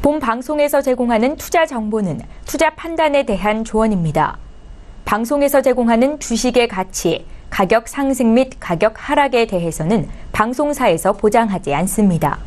본 방송에서 제공하는 투자 정보는 투자 판단에 대한 조언입니다. 방송에서 제공하는 주식의 가치, 가격 상승 및 가격 하락에 대해서는 방송사에서 보장하지 않습니다.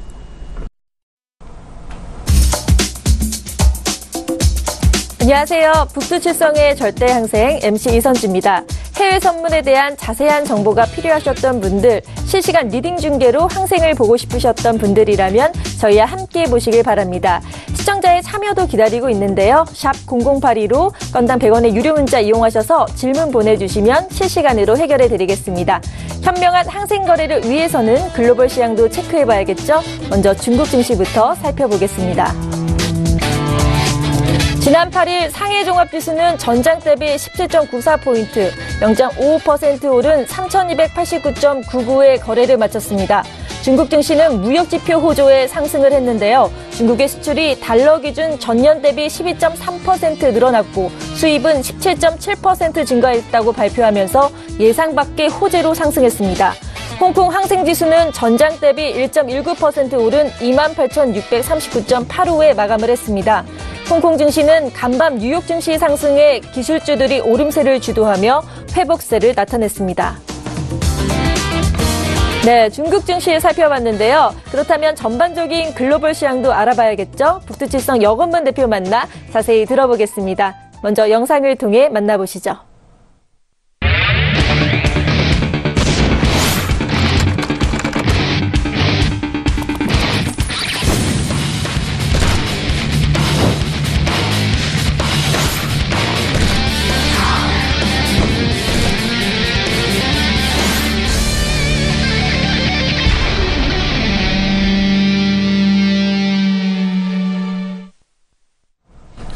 안녕하세요. 북두칠성의 절대항생 MC 이선주입니다. 해외 선물에 대한 자세한 정보가 필요하셨던 분들, 실시간 리딩 중계로 항생을 보고 싶으셨던 분들이라면 저희와 함께 보시길 바랍니다. 시청자의 참여도 기다리고 있는데요. 샵 0082로 건당 100원의 유료 문자 이용하셔서 질문 보내주시면 실시간으로 해결해 드리겠습니다. 현명한 항생 거래를 위해서는 글로벌 시장도 체크해봐야겠죠? 먼저 중국 증시부터 살펴보겠습니다. 지난 8일 상해 종합지수는 전장 대비 17.94포인트, 0.55% 오른 3,289.99의 거래를 마쳤습니다. 중국 증시는 무역지표 호조에 상승을 했는데요. 중국의 수출이 달러 기준 전년 대비 12.3% 늘어났고 수입은 17.7% 증가했다고 발표하면서 예상 밖의 호재로 상승했습니다. 홍콩 항생지수는 전장 대비 1.19% 오른 28,639.85에 마감을 했습니다. 홍콩 증시는 간밤 뉴욕 증시 상승에 기술주들이 오름세를 주도하며 회복세를 나타냈습니다. 네, 중국 증시 살펴봤는데요. 그렇다면 전반적인 글로벌 시장도 알아봐야겠죠? 북두칠성 여건문 대표 만나 자세히 들어보겠습니다. 먼저 영상을 통해 만나보시죠.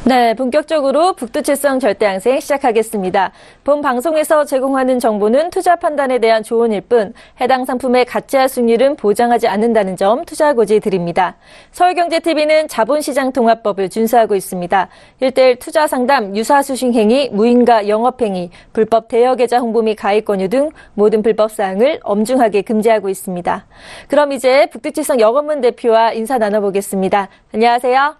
네, 본격적으로 북두칠성 절대항생 시작하겠습니다. 본 방송에서 제공하는 정보는 투자 판단에 대한 조언일 뿐 해당 상품의 가치와 수익률은 보장하지 않는다는 점 투자 고지 드립니다. 서울경제TV는 자본시장통합법을 준수하고 있습니다. 1:1 투자 상담, 유사수신 행위, 무인가 영업행위, 불법 대여계좌 홍보 및 가입 권유 등 모든 불법 사항을 엄중하게 금지하고 있습니다. 그럼 이제 북두칠성 여건문 대표와 인사 나눠보겠습니다. 안녕하세요.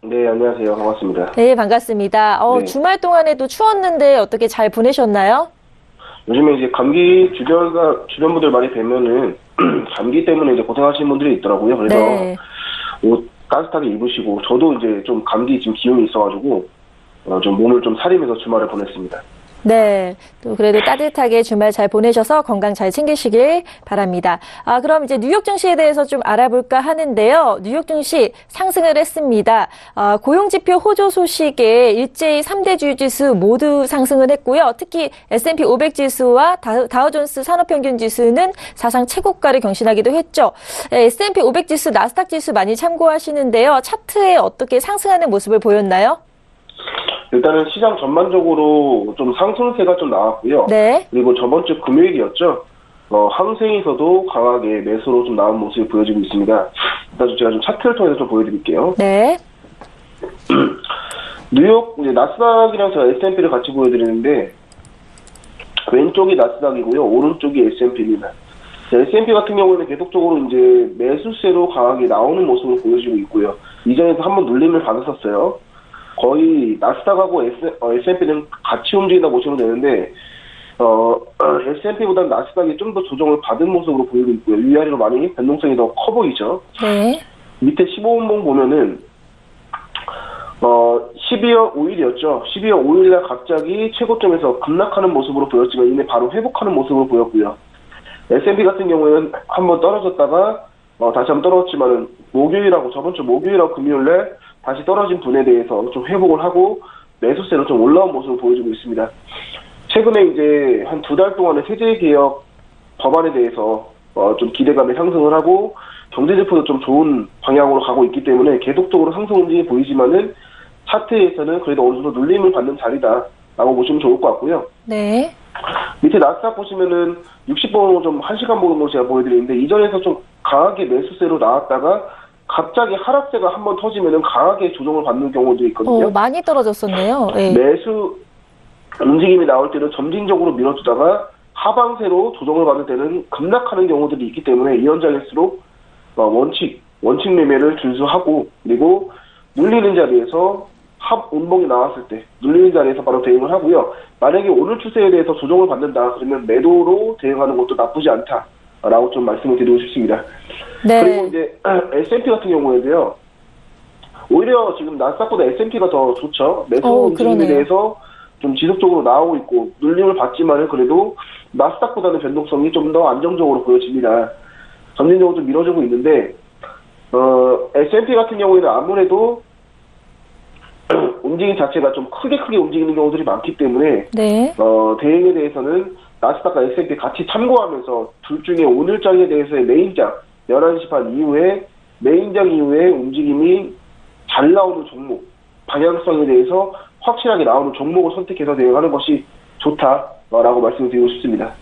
네, 안녕하세요. 반갑습니다. 네, 반갑습니다. 네. 주말 동안에도 추웠는데 어떻게 잘 보내셨나요? 요즘에 이제 감기 주변 분들 많이 뵈면은 감기 때문에 이제 고생하시는 분들이 있더라고요. 그래서 네. 옷 따뜻하게 입으시고 저도 이제 좀 감기 지금 기운이 있어가지고 좀 몸을 좀 사리면서 주말을 보냈습니다. 네. 또 그래도 따뜻하게 주말 잘 보내셔서 건강 잘 챙기시길 바랍니다. 그럼 이제 뉴욕 증시에 대해서 좀 알아볼까 하는데요. 뉴욕 증시 상승을 했습니다. 고용지표 호조 소식에 일제히 3대 주요지수 모두 상승을 했고요. 특히 S&P 500 지수와 다우존스 산업평균 지수는 사상 최고가를 경신하기도 했죠. S&P 500 지수, 나스닥 지수 많이 참고하시는데요. 차트에 어떻게 상승하는 모습을 보였나요? 일단은 시장 전반적으로 좀 상승세가 좀 나왔고요. 네. 그리고 저번 주 금요일이었죠. 항생에서도 강하게 매수로 좀 나온 모습이 보여지고 있습니다. 일단 제가 좀 차트를 통해서 좀 보여드릴게요. 네. 뉴욕 이제 나스닥이랑 제가 S&P를 같이 보여드리는데 왼쪽이 나스닥이고요, 오른쪽이 S&P입니다. S&P 같은 경우는 계속적으로 이제 매수세로 강하게 나오는 모습을 보여주고 있고요. 이전에도 한번 눌림을 받았었어요. 거의 나스닥하고 S&P는 같이 움직인다 보시면 되는데 S&P보다는 나스닥이 좀 더 조정을 받은 모습으로 보이고 있고요. 위아래로 많이 변동성이 더 커 보이죠. 네. 밑에 15분봉 보면은 12월 5일이었죠. 12월 5일날 갑자기 최고점에서 급락하는 모습으로 보였지만 이내 바로 회복하는 모습으로 보였고요. S&P 같은 경우에는 한번 떨어졌다가 다시 한번 떨어졌지만은 저번 주 목요일하고 금요일날 다시 떨어진 분에 대해서 좀 회복을 하고 매수세로 좀 올라온 모습을 보여주고 있습니다. 최근에 이제 한 2달 동안의 세제개혁 법안에 대해서 좀 기대감이 상승을 하고 경제지표도 좀 좋은 방향으로 가고 있기 때문에 계속적으로 상승 움직임이 보이지만은 차트에서는 그래도 어느 정도 눌림을 받는 자리다라고 보시면 좋을 것 같고요. 네. 밑에 나스닥 보시면은 60번으로 좀 1시간 보는 걸 제가 보여드리는데 이전에서 좀 강하게 매수세로 나왔다가 갑자기 하락세가 한번 터지면은 강하게 조정을 받는 경우도 있거든요. 많이 떨어졌었네요. 네. 매수 움직임이 나올 때는 점진적으로 밀어주다가 하방세로 조정을 받을 때는 급락하는 경우들이 있기 때문에 이 현장일수록 원칙 매매를 준수하고 그리고 눌리는 자리에서 운봉이 나왔을 때 눌리는 자리에서 바로 대응을 하고요. 만약에 오늘 추세에 대해서 조정을 받는다 그러면 매도로 대응하는 것도 나쁘지 않다라고 좀 말씀을 드리고 싶습니다. 네. 그리고 이제 S&P 같은 경우에도요. 오히려 지금 나스닥보다 S&P가 더 좋죠. 매수 움직임에 그러네요. 대해서 좀 지속적으로 나오고 있고 눌림을 받지만은 그래도 나스닥보다는 변동성이 좀 더 안정적으로 보여집니다. 점진적으로 좀 밀어주고 있는데 S&P 같은 경우에는 아무래도 움직임 자체가 좀 크게 움직이는 경우들이 많기 때문에 네. 대응에 대해서는 나스닥과 S&P 같이 참고하면서 둘 중에 오늘장에 대해서의 메인장 11시 반 이후에 메인장 이후에 움직임이 잘 나오는 종목, 방향성에 대해서 확실하게 나오는 종목을 선택해서 대응하는 것이 좋다라고 말씀을 드리고 싶습니다.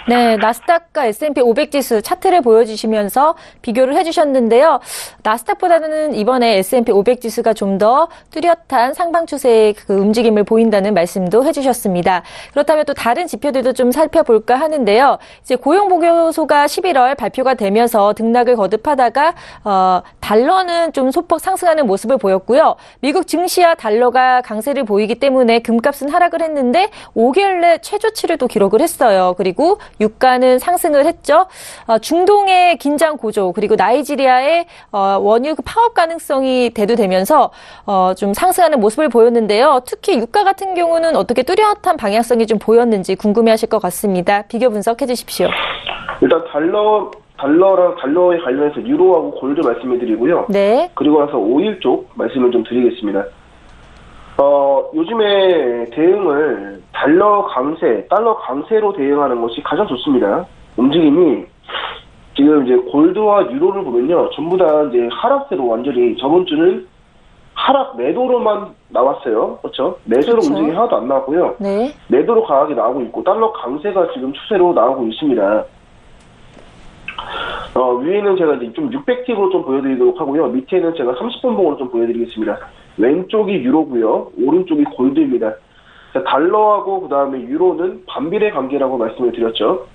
네, 나스닥과 S&P 500 지수 차트를 보여주시면서 비교를 해주셨는데요. 나스닥보다는 이번에 S&P 500 지수가 좀 더 뚜렷한 상방 추세의 그 움직임을 보인다는 말씀도 해주셨습니다. 그렇다면 또 다른 지표들도 좀 살펴볼까 하는데요. 이제 고용보고서가 11월 발표가 되면서 등락을 거듭하다가 달러는 좀 소폭 상승하는 모습을 보였고요. 미국 증시와 달러가 강세를 보이기 때문에 금값은 하락을 했는데 5개월 내 최저치를 또 기록을 했어요. 그리고 유가는 상승을 했죠. 중동의 긴장 고조 그리고 나이지리아의 원유 파업 가능성이 대두되면서 좀 상승하는 모습을 보였는데요. 특히 유가 같은 경우는 어떻게 뚜렷한 방향성이 좀 보였는지 궁금해하실 것 같습니다. 비교 분석해 주십시오. 일단 달러에 관련해서 유로하고 골드 말씀을 드리고요. 네. 그리고 나서 오일 쪽 말씀을 좀 드리겠습니다. 요즘에 대응을 달러 강세로 대응하는 것이 가장 좋습니다. 움직임이 지금 이제 골드와 유로를 보면요, 전부 다 이제 하락세로 완전히 저번 주는 하락 매도로만 나왔어요. 그렇죠? 매수로 그렇죠. 움직임이 하나도 안 나왔고요. 네. 매도로 강하게 나오고 있고 달러 강세가 지금 추세로 나오고 있습니다. 위에는 제가 이제 좀 600팁으로 좀 보여드리도록 하고요. 밑에는 제가 30분 봉으로 좀 보여드리겠습니다. 왼쪽이 유로고요. 오른쪽이 골드입니다. 자, 달러하고 그 다음에 유로는 반비례 관계라고 말씀을 드렸죠.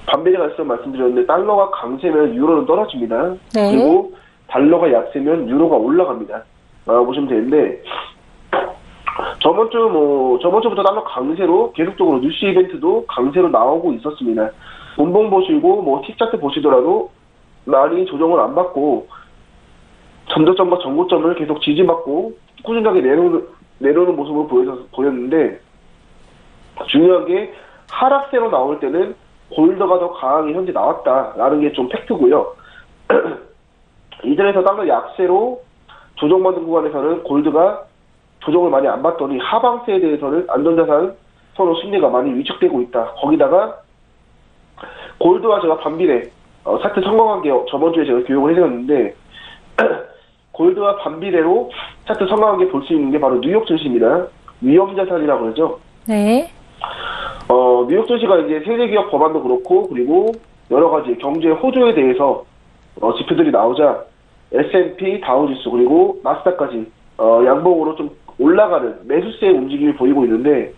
반비례 관계라고 말씀드렸는데 달러가 강세면 유로는 떨어집니다. 네. 그리고 달러가 약세면 유로가 올라갑니다. 보시면 되는데 저번 주부터 달러 강세로 계속적으로 뉴스 이벤트도 강세로 나오고 있었습니다. 본봉 보시고 틱차트 보시더라도 많이 조정을 안 받고 전저점과 전고점을 계속 지지받고 꾸준하게 내려오는 모습을 보였는데 중요한 게 하락세로 나올 때는 골드가 더 강하게 현재 나왔다라는 게 좀 팩트고요. 이전에서 달러 약세로 조정받는 구간에서는 골드가 조정을 많이 안 받더니 하방세에 대해서는 안전자산 서로 심리가 많이 위축되고 있다. 거기다가 골드와 제가 반비례 차트 성공한 게 저번 주에 제가 교육을 해드렸는데 골드와 반비례로 차트 성공한 게 볼 수 있는 게 바로 뉴욕 증시입니다. 위험자산이라고 그러죠. 네. 뉴욕 증시가 이제 세계기업 법안도 그렇고 그리고 여러 가지 경제 호조에 대해서 지표들이 나오자 S&P 다우지수 그리고 나스닥까지 양봉으로 좀 올라가는 매수세의 움직임이 보이고 있는데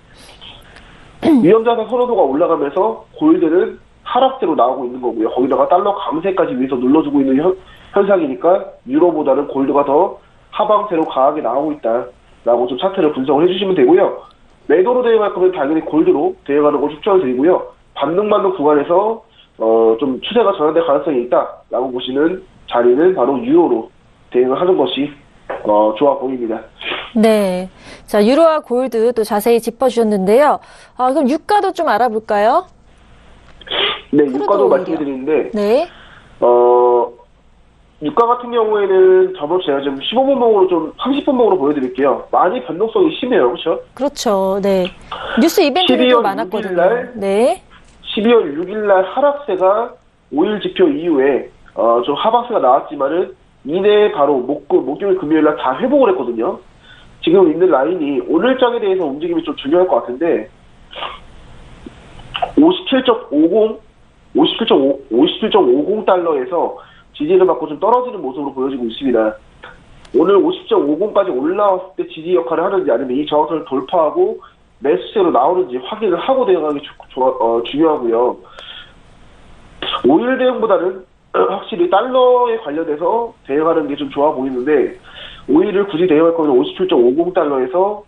위험자산 선호도가 올라가면서 골드는 하락세로 나오고 있는 거고요. 거기다가 달러 강세까지 위해서 눌러주고 있는 현상이니까 유로보다는 골드가 더 하방세로 강하게 나오고 있다라고 좀 차트를 분석을 해주시면 되고요. 매도로 대응할 거면 당연히 골드로 대응하는 걸 추천을 드리고요. 반등받는 구간에서 좀 추세가 전환될 가능성이 있다라고 보시는 자리는 바로 유로로 대응을 하는 것이 좋아 보입니다. 네. 자, 유로와 골드 또 자세히 짚어주셨는데요. 그럼 유가도 좀 알아볼까요? 네, 유가도 오히려. 말씀드리는데, 네. 유가 같은 경우에는 저번 제가 지금 15분 봉으로 좀 30분 봉으로 보여드릴게요. 많이 변동성이 심해요, 그렇죠? 그렇죠. 네. 뉴스 이벤트도 12월 많았거든요. 6일 날, 네. 12월 6일 날 하락세가 5일 지표 이후에 좀 하방세가 나왔지만은 이내 바로 목요일 금요일 날 다 회복을 했거든요. 지금 있는 라인이 오늘장에 대해서 움직임이 좀 중요할 것 같은데 57.50 달러에서 지지를 받고 좀 떨어지는 모습으로 보여지고 있습니다. 오늘 50.50까지 올라왔을 때 지지 역할을 하는지 아니면 이 저항선을 돌파하고 매수세로 나오는지 확인을 하고 대응하는 게 중요하고요. 5일 대응보다는 확실히 달러에 관련해서 대응하는 게 좀 좋아 보이는데, 오일을 굳이 대응할 거면 57.50달러에서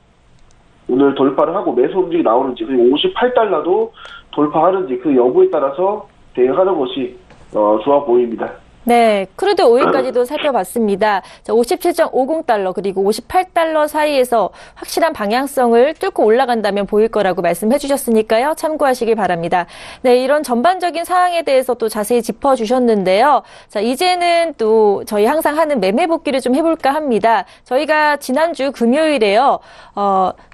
오늘 돌파를 하고 매수 움직이 나오는지, 그리고 58달러도 돌파하는지 그 여부에 따라서 대응하는 것이 좋아 보입니다. 네, 크루드 오일까지도 살펴봤습니다. 57.50달러 그리고 58달러 사이에서 확실한 방향성을 뚫고 올라간다면 보일 거라고 말씀해 주셨으니까요. 참고하시길 바랍니다. 네, 이런 전반적인 사항에 대해서 또 자세히 짚어주셨는데요. 자, 이제는 또 저희 항상 하는 매매 복귀를 좀 해볼까 합니다. 저희가 지난주 금요일에요.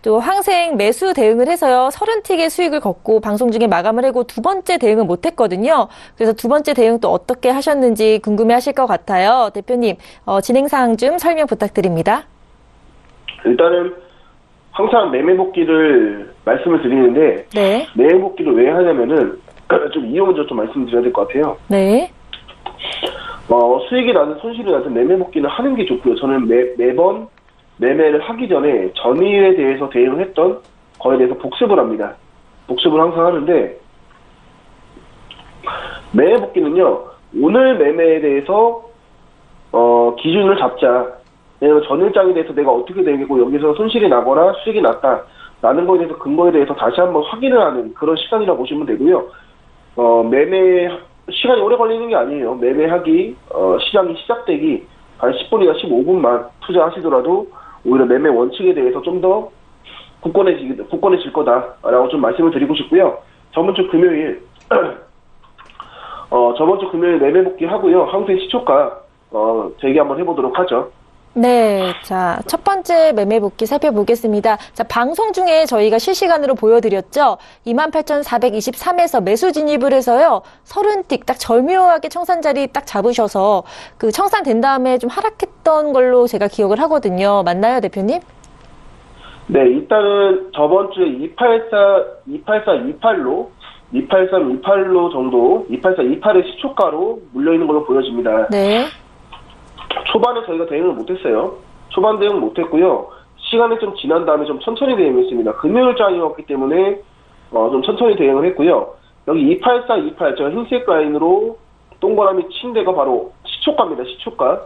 또 항생 매수 대응을 해서요. 30틱의 수익을 걷고 방송 중에 마감을 하고 두 번째 대응은 못했거든요. 그래서 두 번째 대응 또 어떻게 하셨는지 궁금해하실 것 같아요. 대표님, 진행 사항 좀 설명 부탁드립니다. 일단은 항상 매매 복귀를 말씀을 드리는데, 네. 매매 복귀를 왜 하냐면은 좀 이유 먼저 좀 말씀드려야 될 것 같아요. 네. 수익이 나든 손실이 나든 매매 복귀는 하는 게 좋고요. 저는 매번 매매를 하기 전에 전일에 대해서 대응을 했던 거에 대해서 복습을 합니다. 복습을 항상 하는데, 매매 복귀는요, 오늘 매매에 대해서 기준을 잡자. 왜냐면 전일장에 대해서 내가 어떻게 되겠고 여기서 손실이 나거나 수익이 났다라는 거에 대해서 근거에 대해서 다시 한번 확인을 하는 그런 시간이라고 보시면 되고요. 매매 시간이 오래 걸리는 게 아니에요. 매매하기 시장이 시작되기 한 10분이나 15분만 투자하시더라도 오히려 매매 원칙에 대해서 좀 더 굳건해질 거다라고 좀 말씀을 드리고 싶고요. 저번 주 금요일 매매 복귀 하고요. 항생 시초가 대기 한번 해보도록 하죠. 네, 자, 첫 번째 매매 복귀 살펴보겠습니다. 자, 방송 중에 저희가 실시간으로 보여드렸죠. 28,423에서 매수 진입을 해서요. 30틱 딱 절묘하게 청산 자리 딱 잡으셔서 그 청산 된 다음에 좀 하락했던 걸로 제가 기억을 하거든요. 맞나요, 대표님? 네, 일단은 저번 주에 283, 28로 정도, 28의 시초가로 물려있는 걸로 보여집니다. 네. 초반에 저희가 대응을 못했어요. 초반 대응 못했고요. 시간이 좀 지난 다음에 좀 천천히 대응했습니다. 금요일장이었기 때문에 좀 천천히 대응을 했고요. 여기 28, 제가 흰색 라인으로 동그라미 친 데가 바로 시초가입니다. 시초가.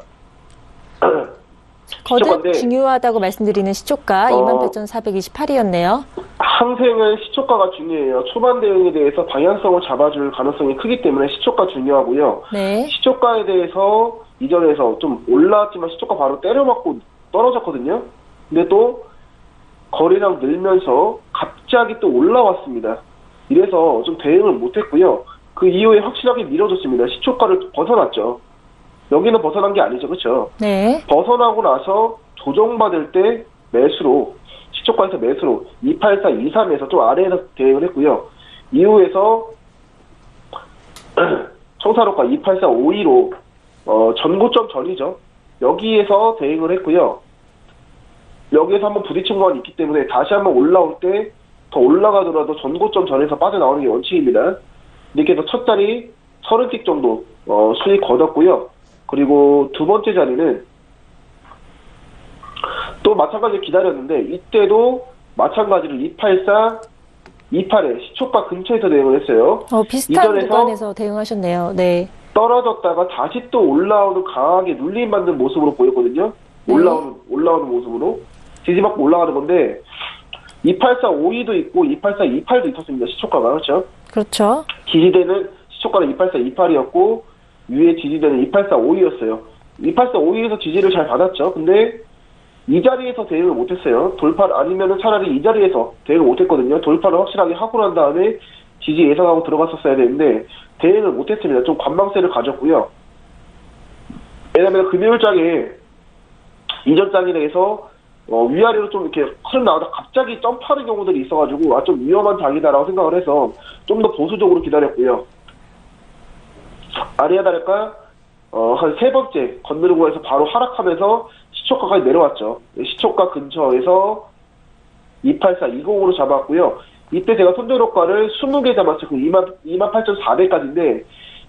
거듭 중요하다고 말씀드리는 시초가 28,428이었네요. 항생은 시초가가 중요해요. 초반 대응에 대해서 방향성을 잡아줄 가능성이 크기 때문에 시초가 중요하고요. 네. 시초가에 대해서 이전에서 좀 올라왔지만 시초가 바로 때려맞고 떨어졌거든요. 근데 또 거래량 늘면서 갑자기 또 올라왔습니다. 이래서 좀 대응을 못했고요. 그 이후에 확실하게 밀어줬습니다. 시초가를 벗어났죠. 여기는 벗어난 게 아니죠. 그렇죠? 네. 벗어나고 나서 조정받을 때 매수로, 시초가에서 매수로 284, 23에서 좀 아래에서 대응을 했고요. 이후에서 청사로가 284, 52로 전고점 전이죠. 여기에서 대응을 했고요. 여기에서 한번 부딪힌 건 있기 때문에 다시 한번 올라올 때 더 올라가더라도 전고점 전에서 빠져나오는 게 원칙입니다. 이렇게 해서 첫 자리 30틱 정도 수익 거뒀고요. 그리고 두 번째 자리는 또 마찬가지로 기다렸는데 이때도 마찬가지로 284, 28에 시초가 근처에서 대응을 했어요. 비슷한 구간에서 대응하셨네요. 네. 떨어졌다가 다시 또 올라오는 강하게 눌림받는 모습으로 보였거든요. 올라오는 모습으로 지지받고 올라가는 건데 284, 52도 있고 284, 28도 있었습니다. 시초가가. 그렇죠? 그렇죠. 지지대는 시초가는 284, 28이었고 위에 지지대는 284, 52였어요. 284, 52에서 지지를 잘 받았죠. 근데 이 자리에서 대응을 못했어요. 돌파 아니면은 차라리 이 자리에서 대응을 못했거든요. 돌파를 확실하게 하고 난 다음에 지지 예상하고 들어갔었어야 되는데 대응을 못했습니다. 좀 관망세를 가졌고요. 왜냐면 금요일장에 이전 장에 대해서 위아래로 좀 이렇게 흐름 나오다 갑자기 점프하는 경우들이 있어가지고 좀 위험한 장이다라고 생각을 해서 좀 더 보수적으로 기다렸고요. 아래야 다를까 한 세 번째 건드리고 해서 바로 하락하면서 시초가까지 내려왔죠. 시초가 근처에서 284, 20으로 잡았고요. 이때 제가 손절효과를 20개 잡았어요. 28,400까지인데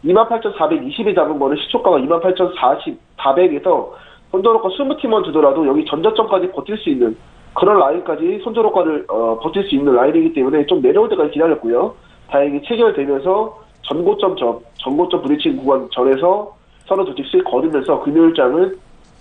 28,420에 잡은 거는 시초가가 28,400에서 손절효과 20팀만 주더라도 여기 전저점까지 버틸 수 있는 그런 라인까지 손절효과를 버틸 수 있는 라인이기 때문에 좀 내려올 때까지 기다렸고요. 다행히 체결되면서 전고점 부딪힌 구간 전에서 32씩 거두면서 금요일장은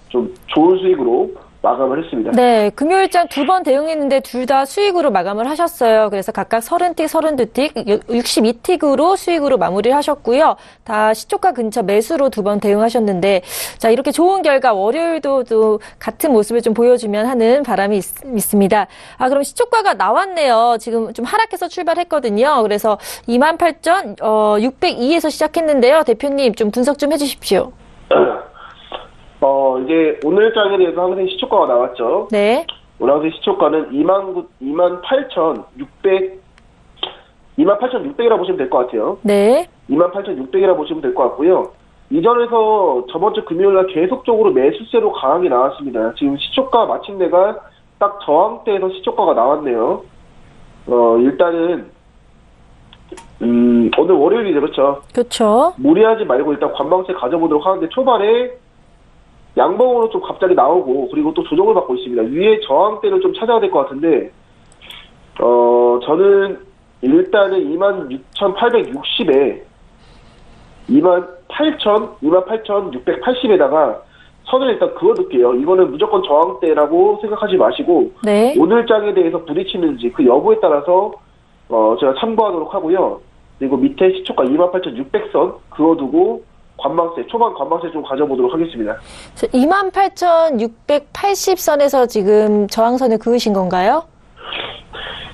좀 좋은 수익으로 마감을 했습니다. 네, 금요일장 2번 대응했는데 둘 다 수익으로 마감을 하셨어요. 그래서 각각 30틱, 32틱, 62틱으로 수익으로 마무리를 하셨고요. 다 시초가 근처 매수로 2번 대응하셨는데, 자, 이렇게 좋은 결과 월요일도 또 같은 모습을 좀 보여주면 하는 바람이 있습니다. 그럼 시초가가 나왔네요. 지금 좀 하락해서 출발했거든요. 그래서 28,602에서 시작했는데요. 대표님 좀 분석 좀 해주십시오. 이제 오늘장에 대해서 항생 시초가가 나왔죠. 네. 오늘 항생 시초가는 28,600이라고 보시면 될 것 같아요. 네. 28,600이라고 보시면 될 것 같고요. 이전에서 저번 주 금요일날 계속적으로 매수세로 강하게 나왔습니다. 지금 시초가 마침내가 딱 저항대에서 시초가가 나왔네요. 일단은 오늘 월요일이죠, 그렇죠? 그렇죠. 무리하지 말고 일단 관망세 가져보도록 하는데 초반에 양봉으로 좀 갑자기 나오고 그리고 또 조정을 받고 있습니다. 위에 저항대를 좀 찾아야 될 것 같은데 저는 일단은 26,860에 28,680에다가 선을 일단 그어둘게요. 이거는 무조건 저항대라고 생각하지 마시고 네. 오늘 장에 대해서 부딪히는지 그 여부에 따라서 제가 참고하도록 하고요. 그리고 밑에 시초가 28,600선 그어두고 초반 관망세 좀 가져보도록 하겠습니다. 28,680선에서 지금 저항선을 그으신 건가요?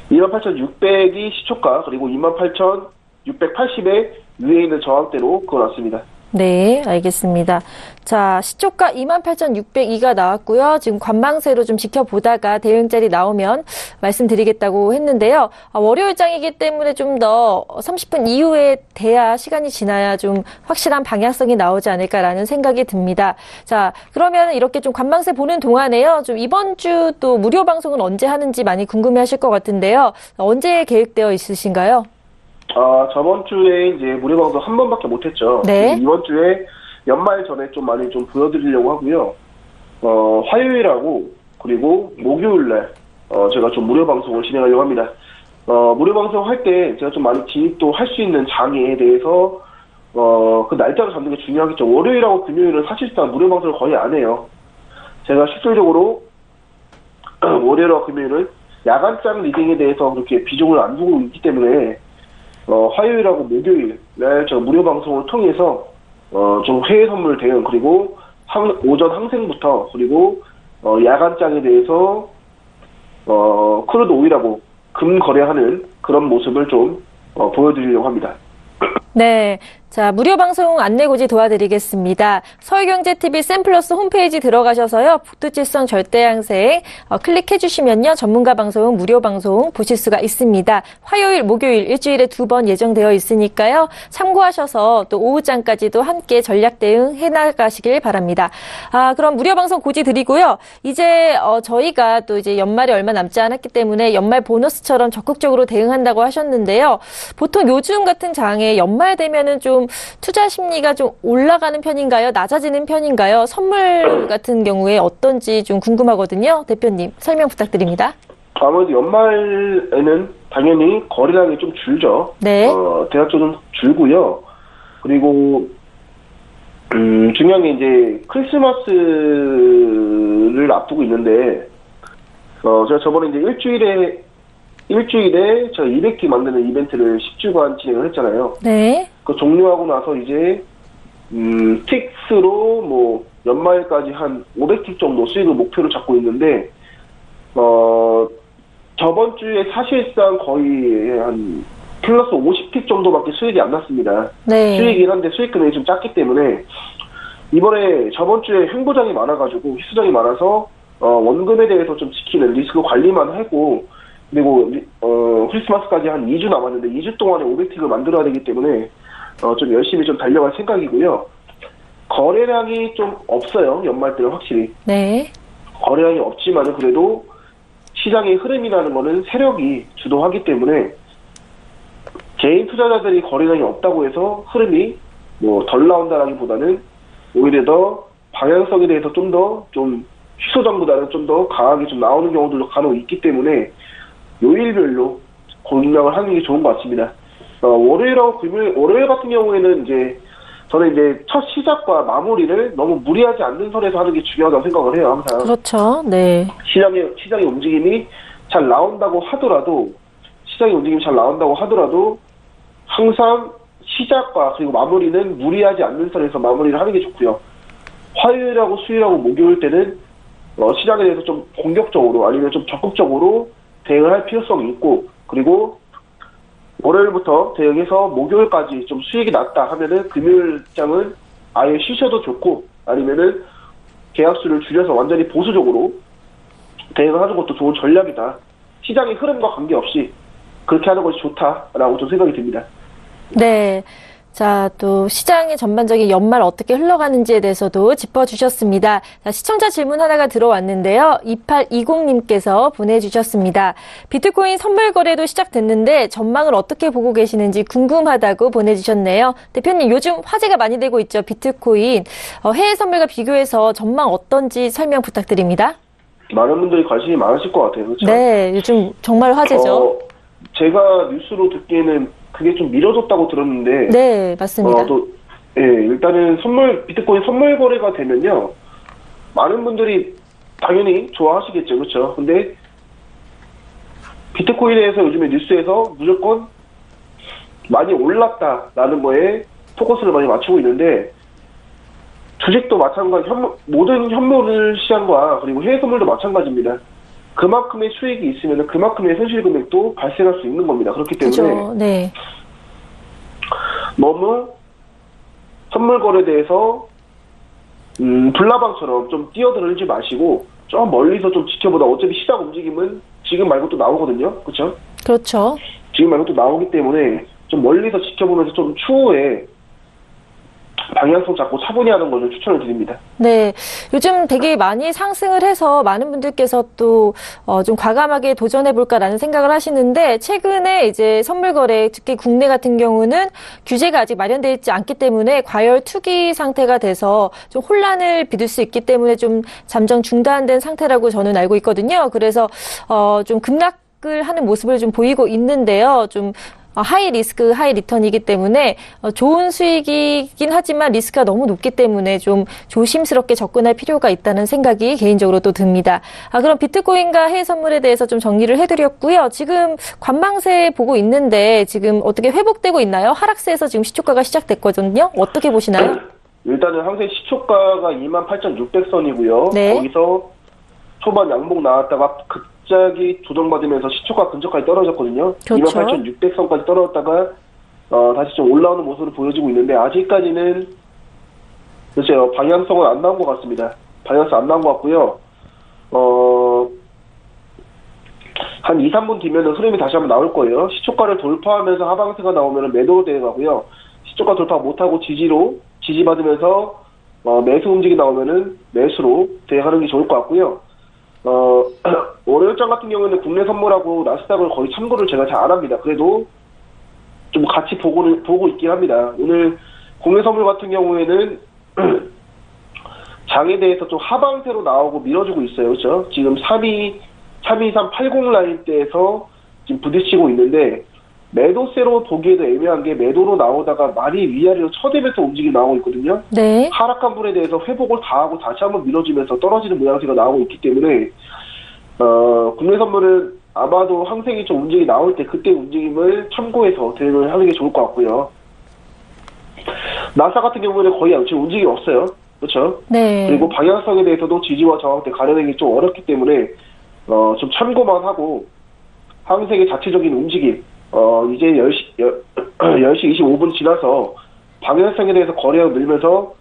28,600이 시초가, 그리고 28,680에 위에 있는 저항대로 그어놨습니다. 네, 알겠습니다. 자, 시초가 28,602가 나왔고요. 지금 관망세로 좀 지켜보다가 대응자리 나오면 말씀드리겠다고 했는데요. 월요일장이기 때문에 좀 더 30분 이후에 돼야 시간이 지나야 좀 확실한 방향성이 나오지 않을까라는 생각이 듭니다. 자, 그러면 이렇게 좀 관망세 보는 동안에요. 좀 이번 주 또 무료 방송은 언제 하는지 많이 궁금해 하실 것 같은데요. 언제 계획되어 있으신가요? 저번 주에 이제 무료 방송 한 번밖에 못했죠. 네. 이번 주에 연말 전에 좀 많이 좀 보여드리려고 하고요. 화요일하고 그리고 목요일날 제가 좀 무료 방송을 진행하려고 합니다. 무료 방송 할 때 제가 좀 많이 진입도 할 수 있는 장에 대해서 그 날짜를 잡는 게 중요하겠죠. 월요일하고 금요일은 사실상 무료 방송을 거의 안 해요. 제가 실질적으로 월요일하고 금요일은 야간장 리딩에 대해서 그렇게 비중을 안 두고 있기 때문에 화요일하고 목요일 날 저 무료 방송을 통해서 좀 해외 선물 대응 그리고 오전 항생부터 그리고 야간장에 대해서 크루드 오일하고 금 거래하는 그런 모습을 좀 보여드리려고 합니다. 네. 자, 무료 방송 안내고지 도와드리겠습니다. 서울경제TV 샘플러스 홈페이지 들어가셔서요. 북두칠성 절대양생 클릭해주시면요. 전문가 방송, 무료 방송 보실 수가 있습니다. 화요일, 목요일 일주일에 2번 예정되어 있으니까요. 참고하셔서 또 오후장까지도 함께 전략 대응 해나가시길 바랍니다. 그럼 무료 방송 고지 드리고요. 이제 저희가 또 이제 연말이 얼마 남지 않았기 때문에 연말 보너스처럼 적극적으로 대응한다고 하셨는데요. 보통 요즘 같은 장에 연말 되면은 좀 투자 심리가 좀 올라가는 편인가요? 낮아지는 편인가요? 선물 같은 경우에 어떤지 좀 궁금하거든요. 대표님 설명 부탁드립니다. 아무래도 연말에는 당연히 거래량이 좀 줄죠. 네. 대략적으로 줄고요. 그리고 중요한 게 이제 크리스마스를 앞두고 있는데 제가 저번에 이제 일주일에 제가 200티 만드는 이벤트를 10주간 진행을 했잖아요. 네. 그 종료하고 나서 이제 틱스로 뭐 연말까지 한 500틱 정도 수익을 목표로 잡고 있는데 저번 주에 사실상 거의 한 플러스 50틱 정도밖에 수익이 안 났습니다. 네. 수익이긴 한데 수익 금액이 좀 작기 때문에 이번에 저번 주에 횡보장이 많아가지고 희수장이 많아서 원금에 대해서 좀 지키는 리스크 관리만 하고 그리고 크리스마스까지 한 2주 남았는데 2주 동안에 500틱을 만들어야 되기 때문에 좀 열심히 좀 달려갈 생각이고요. 거래량이 좀 없어요. 연말 때는 확실히. 네. 거래량이 없지만 그래도 시장의 흐름이라는 거는 세력이 주도하기 때문에 개인 투자자들이 거래량이 없다고 해서 흐름이 뭐 덜 나온다라기보다는 오히려 더 방향성에 대해서 좀 희소장보다는 좀 더 강하게 좀 나오는 경우들도 간혹 있기 때문에 요일별로 공략을 하는 게 좋은 것 같습니다. 월요일 같은 경우에는 이제 저는 이제 첫 시작과 마무리를 너무 무리하지 않는 선에서 하는 게 중요하다고 생각을 해요, 항상. 그렇죠. 네. 시장의 움직임이 잘 나온다고 하더라도, 항상 시작과 그리고 마무리는 무리하지 않는 선에서 마무리를 하는 게 좋고요. 화요일하고 수요일하고 목요일 때는 시장에 대해서 좀 공격적으로 아니면 좀 적극적으로 대응을 할 필요성이 있고, 그리고 월요일부터 대응해서 목요일까지 좀 수익이 났다 하면은 금요일장은 아예 쉬셔도 좋고, 아니면은 계약수를 줄여서 완전히 보수적으로 대응을 하는 것도 좋은 전략이다. 시장의 흐름과 관계없이 그렇게 하는 것이 좋다라고 좀 생각이 듭니다. 네. 자, 또 시장의 전반적인 연말 어떻게 흘러가는지에 대해서도 짚어주셨습니다. 자, 시청자 질문 하나가 들어왔는데요. 2820님께서 보내주셨습니다. 비트코인 선물 거래도 시작됐는데 전망을 어떻게 보고 계시는지 궁금하다고 보내주셨네요. 대표님, 요즘 화제가 많이 되고 있죠. 비트코인. 해외 선물과 비교해서 전망 어떤지 설명 부탁드립니다. 많은 분들이 관심이 많으실 것 같아요. 그렇죠? 네, 요즘 정말 화제죠. 제가 뉴스로 듣기에는 그게 좀 미뤄졌다고 들었는데. 네, 맞습니다. 일단은 비트코인 선물 거래가 되면요, 많은 분들이 당연히 좋아하시겠죠. 그렇죠? 근데 비트코인에 대해서 요즘에 뉴스에서 무조건 많이 올랐다라는 거에 포커스를 많이 맞추고 있는데, 주식도 마찬가지, 모든 현물 시장과 그리고 해외 선물도 마찬가지입니다. 그만큼의 수익이 있으면 그만큼의 현실 금액도 발생할 수 있는 겁니다. 그렇기 때문에 그렇죠. 네. 너무 선물 거래에 대해서 불나방처럼 좀 뛰어들지 마시고 좀 멀리서 좀 지켜보다, 어차피 시장 움직임은 지금 말고 또 나오거든요. 그렇죠? 그렇죠. 지금 말고 또 나오기 때문에 좀 멀리서 지켜보면서 좀 추후에 방향성 잡고 차분히 하는 걸 좀 추천을 드립니다. 네. 요즘 되게 많이 상승을 해서 많은 분들께서 또, 좀 과감하게 도전해볼까라는 생각을 하시는데, 최근에 이제 선물 거래, 특히 국내 같은 경우는 규제가 아직 마련되어 있지 않기 때문에 과열 투기 상태가 돼서 좀 혼란을 빚을 수 있기 때문에 좀 잠정 중단된 상태라고 저는 알고 있거든요. 그래서, 좀 급락을 하는 모습을 좀 보이고 있는데요. 좀, 하이 리스크, 하이 리턴이기 때문에 좋은 수익이긴 하지만 리스크가 너무 높기 때문에 좀 조심스럽게 접근할 필요가 있다는 생각이 개인적으로 또 듭니다. 그럼 비트코인과 해외 선물에 대해서 좀 정리를 해드렸고요. 지금 관망세 보고 있는데 지금 어떻게 회복되고 있나요? 하락세에서 지금 시초가가 시작됐거든요. 어떻게 보시나요? 일단은 항상 시초가가 28,600선이고요. 네. 거기서 초반 양봉 나왔다가 갑자기 조정받으면서 시초가 근처까지 떨어졌거든요. 그렇죠. 28,600선까지 떨어졌다가 다시 좀 올라오는 모습을 보여주고 있는데, 아직까지는 글쎄요, 방향성은 안 나온 것 같습니다. 방향성 안 나온 것 같고요. 한 2, 3분 뒤면은 흐름이 다시 한번 나올 거예요. 시초가를 돌파하면서 하방세가 나오면 매도로 대응하고요. 시초가 돌파 못하고 지지받으면서 매수 움직이 나오면은 매수로 대응하는 게 좋을 것 같고요. 월요일장 같은 경우에는 국내 선물하고 나스닥을 거의 참고를 제가 잘 안 합니다. 그래도 좀 같이 보고 있긴 합니다. 오늘 국내 선물 같은 경우에는 장에 대해서 좀 하방세로 나오고 밀어주고 있어요. 그렇죠? 지금 32380 라인대에서 지금 부딪히고 있는데, 매도세로 보기에도 애매한 게 매도로 나오다가 많이 위아래로 쳐대면서 움직임이 나오고 있거든요. 네. 하락한 분에 대해서 회복을 다 하고 다시 한번 밀어주면서 떨어지는 모양새가 나오고 있기 때문에 국내 선물은 아마도 항생이 좀 움직임이 나올 때 그때 움직임을 참고해서 대응을 하는 게 좋을 것 같고요. 나사 같은 경우는 거의 지금 움직임이 없어요. 그렇죠? 네. 그리고 방향성에 대해서도 지지와 저항대 가려내기 좀 어렵기 때문에 좀 참고만 하고 항생의 자체적인 움직임, 이제 10시 25분 지나서 방향성에 대해서 거래가 늘면서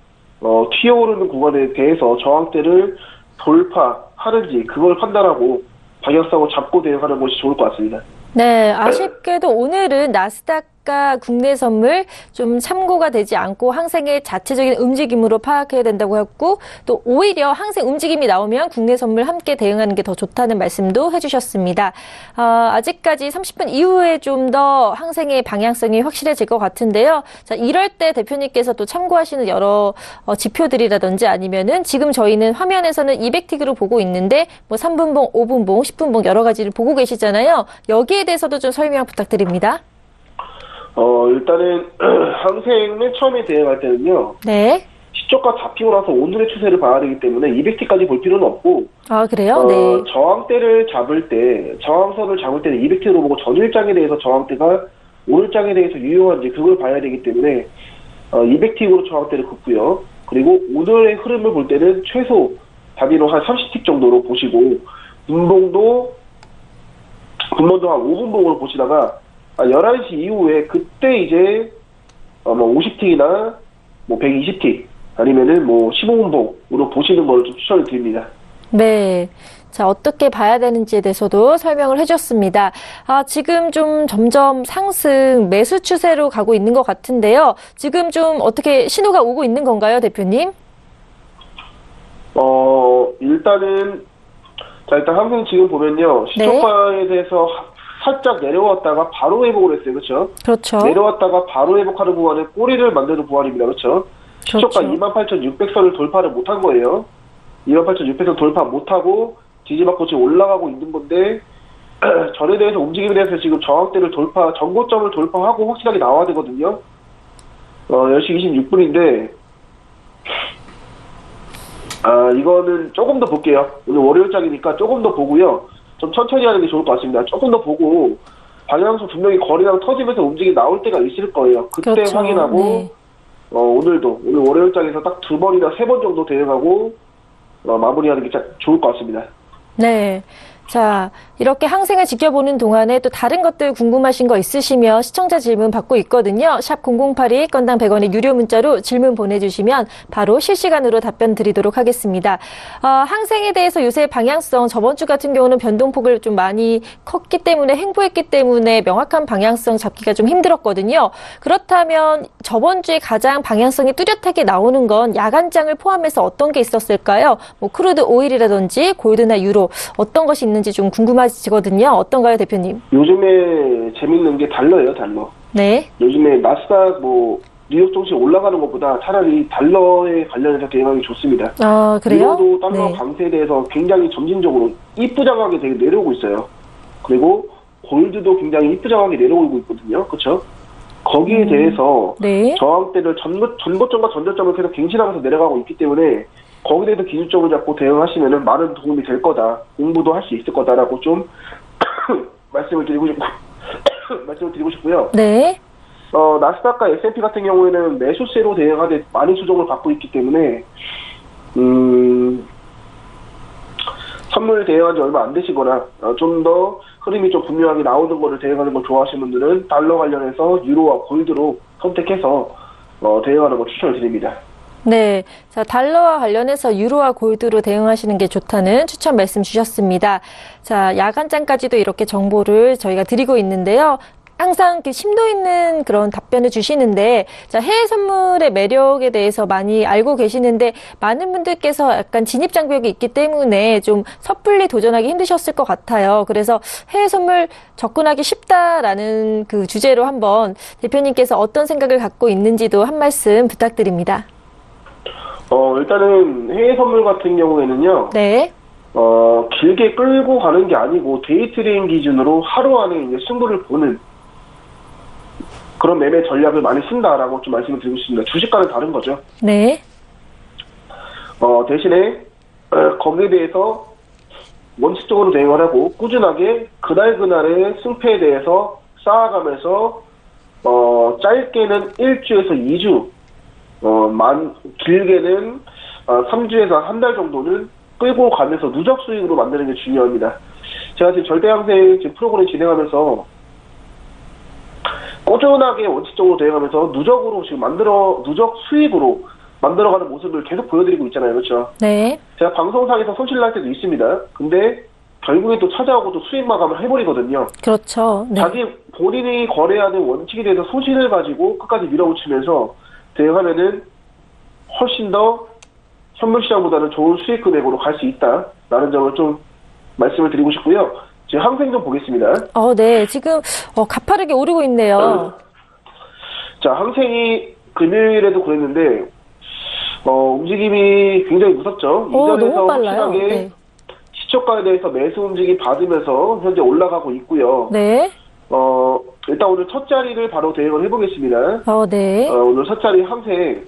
튀어오르는 구간에 대해서 저항대를 돌파하는지 그걸 판단하고 방향성을 잡고 대응하는 것이 좋을 것 같습니다. 네, 아쉽게도 오늘은 나스닥과 국내 선물 좀 참고가 되지 않고 항생의 자체적인 움직임으로 파악해야 된다고 했고, 또 오히려 항생 움직임이 나오면 국내 선물 함께 대응하는 게 더 좋다는 말씀도 해주셨습니다. 아직까지 30분 이후에 좀 더 항생의 방향성이 확실해질 것 같은데요. 자, 이럴 때 대표님께서 또 참고하시는 여러 지표들이라든지 아니면은 지금 저희는 화면에서는 200틱으로 보고 있는데 뭐 3분봉, 5분봉, 10분봉 여러 가지를 보고 계시잖아요. 여기에 대해서도 좀 설명 부탁드립니다. 일단은 항생 맨 처음에 대응할 때는요. 네. 시초가 잡히고 나서 오늘의 추세를 봐야 되기 때문에 200T까지 볼 필요는 없고 아, 그래요? 네. 저항대를 잡을 때, 저항선을 잡을 때는 200T로 보고 전일장에 대해서 저항대가 오늘장에 대해서 유효한지 그걸 봐야 되기 때문에 200T로 저항대를 긋고요. 그리고 오늘의 흐름을 볼 때는 최소 단위로 한 30틱 정도로 보시고 분봉도 한 5분봉으로 보시다가 11시 이후에 그때 이제 50틱이나 120틱 아니면은 15분봉으로 보시는 걸 좀 추천을 드립니다. 네. 자, 어떻게 봐야 되는지에 대해서도 설명을 해줬습니다. 지금 좀 점점 상승 매수 추세로 가고 있는 것 같은데요. 지금 좀 어떻게 신호가 오고 있는 건가요, 대표님? 일단 항상 지금 보면요. 시초가에 대해서 살짝 내려왔다가 바로 회복을 했어요. 그렇죠? 그렇죠. 내려왔다가 바로 회복하는 구간에 꼬리를 만드는 구간입니다. 그렇죠? 시초가 28,600선을 돌파를 못한 거예요. 28,600선 돌파 못하고 지지받고 지금 올라가고 있는 건데 전에 대해서 움직임에 대해서 지금 저항대를 전고점을 돌파하고 확실하게 나와야 되거든요. 10시 26분인데 이거는 조금 더 볼게요. 오늘 월요일장이니까 조금 더 보고요. 좀 천천히 하는 게 좋을 것 같습니다. 조금 더 보고 방향수 분명히 거리랑 터지면서 움직임 나올 때가 있을 거예요. 그때 그렇죠. 확인하고 네. 오늘 월요일장에서 딱 2번이나 3번 정도 대응하고 마무리하는 게 좋을 것 같습니다. 네. 자, 이렇게 항생을 지켜보는 동안에 또 다른 것들 궁금하신 거 있으시면 시청자 질문 받고 있거든요. 샵 0082 건당 100원의 유료 문자로 질문 보내주시면 바로 실시간으로 답변 드리도록 하겠습니다. 항생에 대해서 요새 방향성 저번 주 같은 경우는 변동폭을 좀 많이 컸기 때문에 횡보했기 때문에 명확한 방향성 잡기가 좀 힘들었거든요. 그렇다면 저번 주에 가장 방향성이 뚜렷하게 나오는 건 야간장을 포함해서 어떤 게 있었을까요? 크루드 오일이라든지 골드나 유로 어떤 것이 있는지 좀 궁금하시거든요. 어떤가요, 대표님? 요즘에 재밌는 게 달러예요, 달러. 네. 요즘에 나스닥 뉴욕 증시 올라가는 것보다 차라리 달러에 관련해서 대응하기 좋습니다. 그래요? 유로도 달러 네. 강세에 대해서 굉장히 점진적으로 이쁘장하게 되게 내려오고 있어요. 그리고 골드도 굉장히 이쁘장하게 내려오고 있거든요. 그렇죠? 거기에 대해서 네. 저항대를 전고점과 전저점을 계속 갱신하면서 내려가고 있기 때문에 거기에 대해서 기준점을 잡고 대응하시면은 많은 도움이 될 거다. 공부도 할 수 있을 거다라고 좀 말씀을 드리고 싶고요. 네. 나스닥과 S&P 같은 경우에는 매수세로 대응하되 많은 수정을 받고 있기 때문에 선물 대응한 지 얼마 안 되시거나 좀 더 흐름이 좀 분명하게 나오는 거를 대응하는 걸 좋아하시는 분들은 달러 관련해서 유로와 골드로 선택해서 대응하는 걸 추천을 드립니다. 네. 자, 달러와 관련해서 유로와 골드로 대응하시는 게 좋다는 추천 말씀 주셨습니다. 자, 야간장까지도 이렇게 정보를 저희가 드리고 있는데요. 항상 심도 있는 그런 답변을 주시는데, 자, 해외 선물의 매력에 대해서 많이 알고 계시는데, 많은 분들께서 약간 진입장벽이 있기 때문에 좀 섣불리 도전하기 힘드셨을 것 같아요. 그래서 해외 선물 접근하기 쉽다라는 그 주제로 한번 대표님께서 어떤 생각을 갖고 있는지도 한 말씀 부탁드립니다. 일단은 해외 선물 같은 경우에는요. 네. 길게 끌고 가는 게 아니고 데이 트레이딩 기준으로 하루 안에 이제 승부를 보는 그런 매매 전략을 많이 쓴다라고 좀 말씀을 드리고 싶습니다. 주식과는 다른 거죠. 네. 대신에 거기에 대해서 원칙적으로 대응을 하고 꾸준하게 그날그날의 승패에 대해서 쌓아가면서 짧게는 1주에서 2주 길게는 3주에서 한 달 정도는 끌고 가면서 누적 수익으로 만드는 게 중요합니다. 제가 지금 절대항생 프로그램 진행하면서 꾸준하게 원칙적으로 대응하면서 누적 수익으로 만들어가는 모습을 계속 보여드리고 있잖아요. 그렇죠? 네. 제가 방송상에서 손실 날 때도 있습니다. 근데 결국에 또 찾아오고 또 수익 마감을 해버리거든요. 그렇죠. 네. 본인이 거래하는 원칙에 대해서 소신을 가지고 끝까지 밀어붙이면서 대응하면은 훨씬 더 현물시장보다는 좋은 수익 금액으로 갈 수 있다라는 점을 좀 말씀을 드리고 싶고요. 지금 항생 좀 보겠습니다. 네. 지금 가파르게 오르고 있네요. 자, 항생이 금요일에도 그랬는데 움직임이 굉장히 무섭죠. 너무 빨라요. 확실하게 네. 시초가에 대해서 매수 움직임 받으면서 현재 올라가고 있고요. 네. 일단 오늘 첫 자리를 바로 대응을 해보겠습니다. 네. 오늘 첫 자리 항생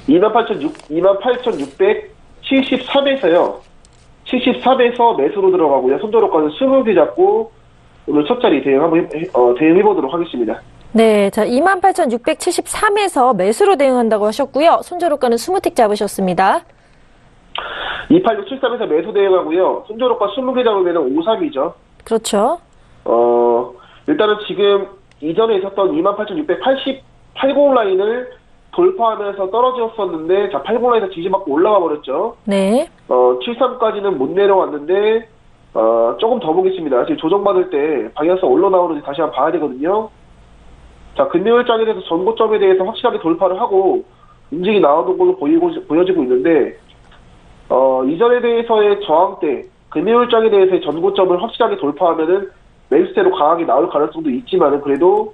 28,673에서요. 74에서 매수로 들어가고요. 손절효과는 20개 잡고 오늘 첫 자리 대응해보도록 하겠습니다. 네, 자 28,673에서 매수로 대응한다고 하셨고요. 손절효과는 20틱 잡으셨습니다. 28673에서 매수 대응하고요. 손절효과 20개 잡으면 53이죠. 그렇죠. 일단은 지금 이전에 있었던 28,680 라인을 돌파하면서 떨어졌었는데, 자, 80 라인에서 지지받고 올라가 버렸죠. 네. 73까지는 못 내려왔는데, 조금 더 보겠습니다. 지금 조정받을 때 방향성 올라나오는지 다시 한번 봐야 되거든요. 자, 금요일장에 대해서 전고점에 대해서 확실하게 돌파를 하고, 움직이 나오는 걸로 보여지고 있는데, 이전에 대해서의 저항대, 금요일장에 대해서의 전고점을 확실하게 돌파하면은 매수세로 강하게 나올 가능성도 있지만은 그래도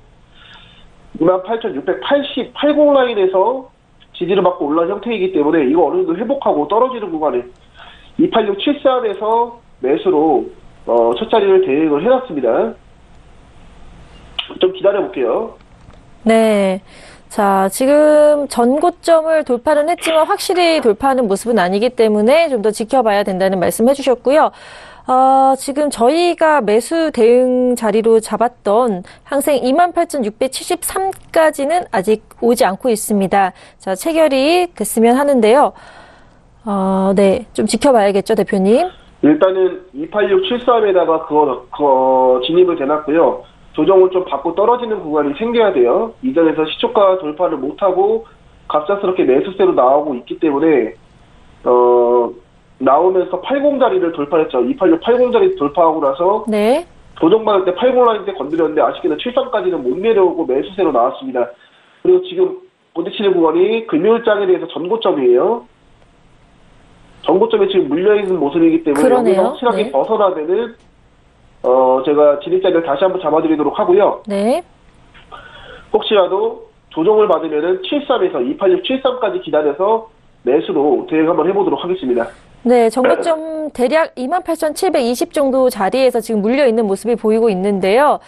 28,680 라인에서 지지를 받고 올라온 형태이기 때문에 이거 어느 정도 회복하고 떨어지는 구간에 28673에서 매수로 첫 자리를 대응을 해놨습니다. 좀 기다려볼게요. 네. 자, 지금 전고점을 돌파는 했지만 확실히 돌파하는 모습은 아니기 때문에 좀 더 지켜봐야 된다는 말씀 해주셨고요. 지금 저희가 매수 대응 자리로 잡았던 항생 28,673까지는 아직 오지 않고 있습니다. 자, 체결이 됐으면 하는데요. 네, 좀 지켜봐야겠죠, 대표님? 일단은 28673에다가 그거 진입을 대놨고요. 조정을 좀 받고 떨어지는 구간이 생겨야 돼요. 이전에서 시초가 돌파를 못하고 갑작스럽게 매수세로 나오고 있기 때문에 나오면서 80 자리를 돌파했죠. 28680 자리 돌파하고 나서 네. 조정받을 때 80 라인 때 건드렸는데 아쉽게도 73까지는 못 내려오고 매수세로 나왔습니다. 그리고 지금 부딪히는 구간이 금요일장에 대해서 전고점이에요. 전고점에 지금 물려있는 모습이기 때문에 그러네요. 여기서 확실하게 네. 벗어나면은 제가 진입자리를 다시 한번 잡아드리도록 하고요. 네. 혹시라도 조정을 받으면은 73에서 28673까지 기다려서 매수로 대응 한번 해보도록 하겠습니다. 네, 정고점 대략 28,720 정도 자리에서 지금 물려있는 모습이 보이고 있는데요.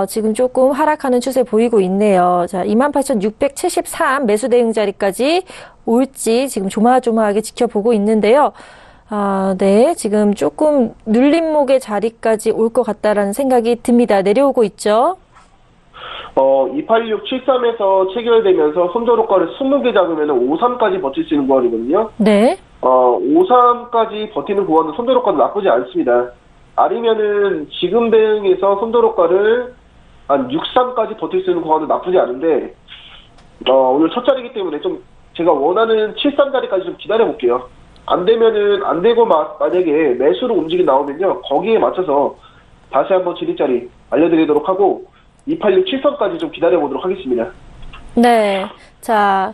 지금 조금 하락하는 추세 보이고 있네요. 자, 28,673 매수 대응 자리까지 올지 지금 조마조마하게 지켜보고 있는데요. 네, 지금 조금 눌림목의 자리까지 올 것 같다라는 생각이 듭니다. 내려오고 있죠. 28673에서 체결되면서 손절효과를 20개 잡으면 53까지 버틸 수 있는 구간이거든요. 네. 53까지 버티는 구간은 손절효과도 나쁘지 않습니다. 아니면은 지금 대응에서 손절효과를 한 63까지 버틸 수 있는 구간도 나쁘지 않은데, 오늘 첫 자리이기 때문에 좀 제가 원하는 73 자리까지 좀 기다려볼게요. 안 되면은, 안 되고 만약에 매수로 움직이 나오면요, 거기에 맞춰서 다시 한번 진입자리 알려드리도록 하고, 28673까지 좀 기다려보도록 하겠습니다. 네. 자,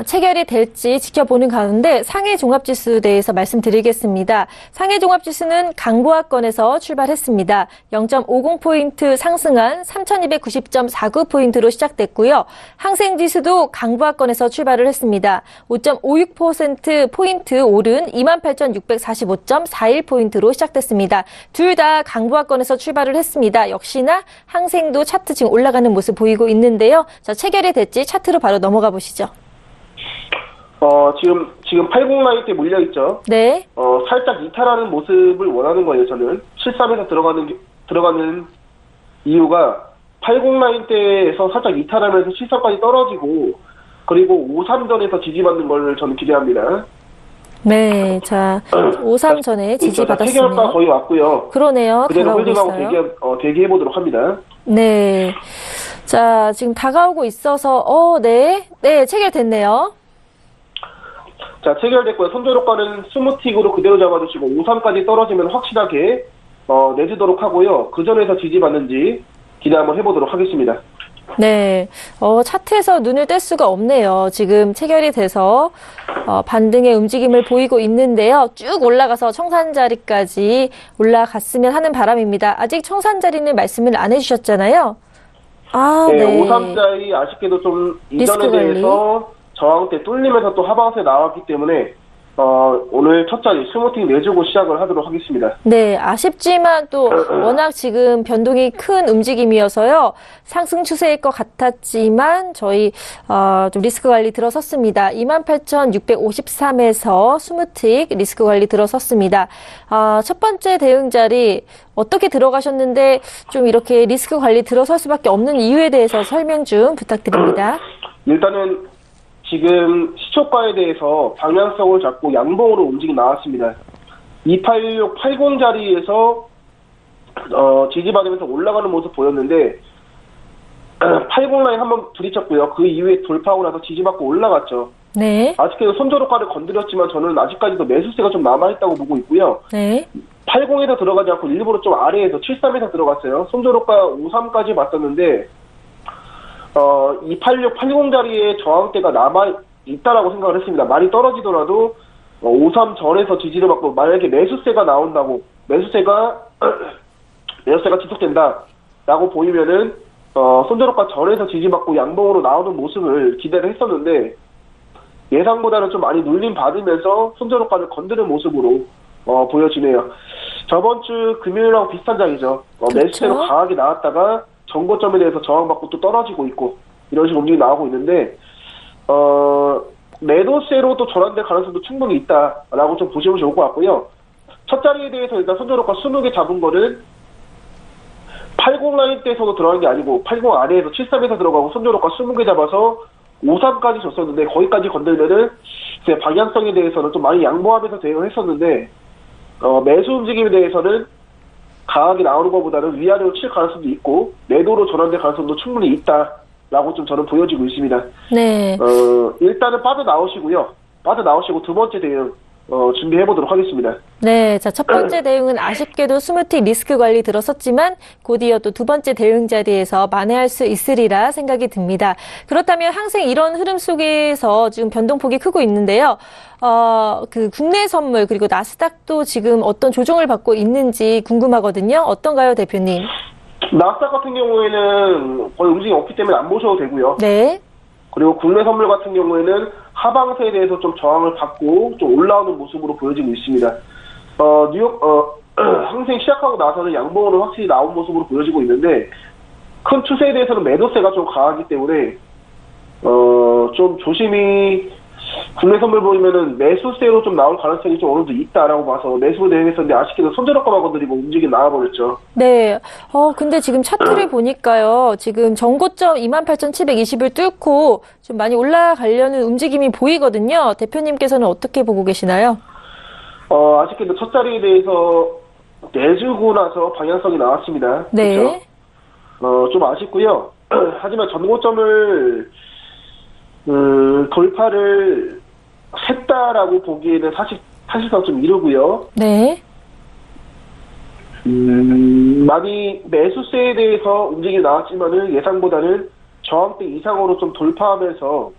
체결이 될지 지켜보는 가운데 상해 종합지수 대해서 말씀드리겠습니다. 상해 종합지수는 강보합권에서 출발했습니다. 0.50포인트 상승한 3290.49포인트로 시작됐고요. 항생지수도 강보합권에서 출발을 했습니다. 5.56% 오른 28,645.41포인트로 시작됐습니다. 둘 다 강보합권에서 출발을 했습니다. 역시나 항생도 차트 지금 올라가는 모습 보이고 있는데요. 자, 체결이 됐지 차트로 바로 넘어가 보시죠. 지금 80 라인 때 물려있죠? 네. 살짝 이탈하는 모습을 원하는 거예요, 저는. 73에서 들어가는 이유가 80 라인 때에서 살짝 이탈하면서 73까지 떨어지고, 그리고 53전에서 지지받는 걸 저는 기대합니다. 네. 자, 53 전에 지지받았습니다. 체결가 거의 왔고요. 그러네요. 그대로 다가오고 홀딩하고 있어요. 대기해보도록 합니다. 네. 자, 지금 다가오고 있어서, 네. 네, 체결됐네요. 자, 체결됐고요. 손절효과는 20틱으로 그대로 잡아주시고 53까지 떨어지면 확실하게 내주도록 하고요. 그 전에서 지지받는지 기대 한번 해보도록 하겠습니다. 네. 차트에서 눈을 뗄 수가 없네요. 지금 체결이 돼서 반등의 움직임을 보이고 있는데요. 쭉 올라가서 청산 자리까지 올라갔으면 하는 바람입니다. 아직 청산 자리는 말씀을 안 해주셨잖아요. 네. 53자리 아쉽게도 좀 이전에 대해서 저항 때 뚫리면서 또 하방세 나왔기 때문에 오늘 첫 자리 스무팅 내주고 시작을 하도록 하겠습니다. 네, 아쉽지만 또 워낙 지금 변동이 큰 움직임이어서요. 상승 추세일 것 같았지만 저희 좀 리스크 관리 들어섰습니다. 28,653에서 스무틱 리스크 관리 들어섰습니다. 첫 번째 대응 자리 어떻게 들어가셨는데 좀 이렇게 리스크 관리 들어설 수밖에 없는 이유에 대해서 설명 좀 부탁드립니다. 일단은 지금 시초가에 대해서 방향성을 잡고 양봉으로 움직이 나왔습니다. 28680 자리에서 지지받으면서 올라가는 모습 보였는데 80 라인 한번 부딪혔고요. 그 이후에 돌파하고 나서 지지받고 올라갔죠. 네. 아직까지 손저로가를 건드렸지만 저는 아직까지도 매수세가 좀 남아있다고 보고 있고요. 네. 80에서 들어가지 않고 일부러 좀 아래에서 73에서 들어갔어요. 손저로가 53까지 봤었는데 28680 자리에 저항대가 남아있다라고 생각을 했습니다. 많이 떨어지더라도 53 전에서 지지를 받고 만약에 매수세가 나온다고 매수세가 지속된다라고 보이면은 손저로가 전에서 지지받고 양봉으로 나오는 모습을 기대를 했었는데 예상보다는 좀 많이 눌림 받으면서 손저로가를 건드는 모습으로 보여지네요. 저번 주 금요일하고 비슷한 장이죠. 매수세로 강하게 나왔다가 전고점에 대해서 저항받고 또 떨어지고 있고 이런 식으로 움직임이 나오고 있는데 매도세로 또 전환될 가능성도 충분히 있다라고 좀 보시면 좋을 것 같고요. 첫 자리에 대해서 일단 손저로가 20개 잡은 거는 80 라인 때에서도 들어간 게 아니고 80 아래에서 73에서 들어가고 손저로가 20개 잡아서 53까지 줬었는데 거기까지 건들면은 제 방향성에 대해서는 좀 많이 양보하면서 대응을 했었는데 매수 움직임에 대해서는 강하게 나오는 것보다는 위아래로 칠 가능성도 있고 매도로 전환될 가능성도 충분히 있다라고 좀 저는 보여지고 있습니다. 네. 일단은 빠져나오시고 두 번째 대응 준비해보도록 하겠습니다. 네, 자, 첫 번째 대응은 아쉽게도 스무틱 리스크 관리 들어섰지만 곧이어 또 두 번째 대응 자리에서 만회할 수 있으리라 생각이 듭니다. 그렇다면 항상 이런 흐름 속에서 지금 변동폭이 크고 있는데요. 그 국내 선물 그리고 나스닥도 지금 어떤 조정을 받고 있는지 궁금하거든요. 어떤가요, 대표님? 나스닥 같은 경우에는 거의 움직임이 없기 때문에 안 보셔도 되고요. 네. 그리고 국내 선물 같은 경우에는 하방세에 대해서 좀 저항을 받고 좀 올라오는 모습으로 보여지고 있습니다. 뉴욕 항생 시작하고 나서는 양봉으로 확실히 나온 모습으로 보여지고 있는데 큰 추세에 대해서는 매도세가 좀 강하기 때문에 좀 조심히 국내 선물 보이면은 매수세로 좀 나올 가능성이 좀 어느 정도 있다라고 봐서 매수로 대응했었는데 아쉽게도 손저로가만 건드리고 움직임 나와버렸죠. 네. 근데 지금 차트를 보니까요. 지금 전고점 28,720을 뚫고 좀 많이 올라가려는 움직임이 보이거든요. 대표님께서는 어떻게 보고 계시나요? 아쉽게도 첫 자리에 대해서 내주고 나서 방향성이 나왔습니다. 네. 그렇죠? 좀 아쉽고요. 하지만 전고점을 돌파를 했다라고 보기에는 사실상 좀 이르고요. 네. 많이 매수세에 대해서 움직임이 나왔지만은 예상보다는 저항대 이상으로 좀 돌파하면서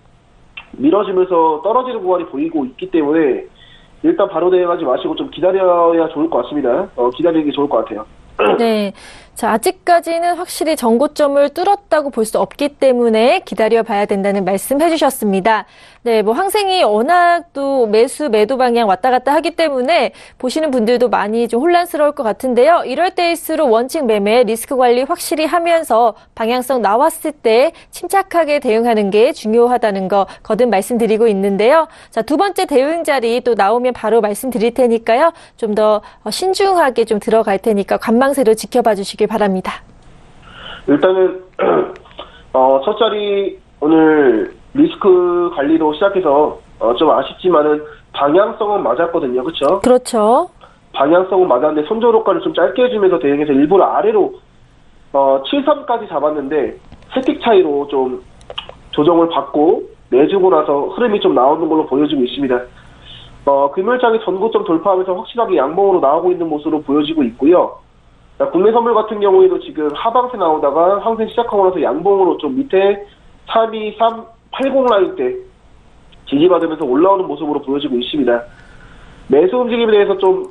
밀어지면서 떨어지는 구간이 보이고 있기 때문에 일단 바로 대응하지 마시고 좀 기다려야 좋을 것 같습니다. 기다리는 게 좋을 것 같아요. 네. 자, 아직까지는 확실히 전고점을 뚫었다고 볼 수 없기 때문에 기다려봐야 된다는 말씀 해주셨습니다. 네, 뭐 항생이 워낙 또 매도 방향 왔다 갔다 하기 때문에 보시는 분들도 많이 좀 혼란스러울 것 같은데요. 이럴 때일수록 원칙 매매 리스크 관리 확실히 하면서 방향성 나왔을 때 침착하게 대응하는 게 중요하다는 거 거듭 말씀드리고 있는데요. 자, 두 번째 대응 자리 또 나오면 바로 말씀드릴 테니까요. 좀 더 신중하게 좀 들어갈 테니까 관망세로 지켜봐 주시길 바랍니다. 일단은 첫 자리 오늘 리스크 관리로 시작해서 좀 아쉽지만은 방향성은 맞았거든요. 그렇죠? 그렇죠. 방향성은 맞았는데 손저로가를 좀 짧게 해주면서 대응해서 일부러 아래로 73까지 잡았는데 세틱 차이로 좀 조정을 받고 내주고 나서 흐름이 좀 나오는 걸로 보여지고 있습니다. 금요일장이 전고점 돌파하면서 확실하게 양봉으로 나오고 있는 모습으로 보여지고 있고요. 국내 선물 같은 경우에도 지금 하방세 나오다가 항생 시작하고 나서 양봉으로 좀 밑에 32380 라인 때 지지받으면서 올라오는 모습으로 보여지고 있습니다. 매수 움직임에 대해서 좀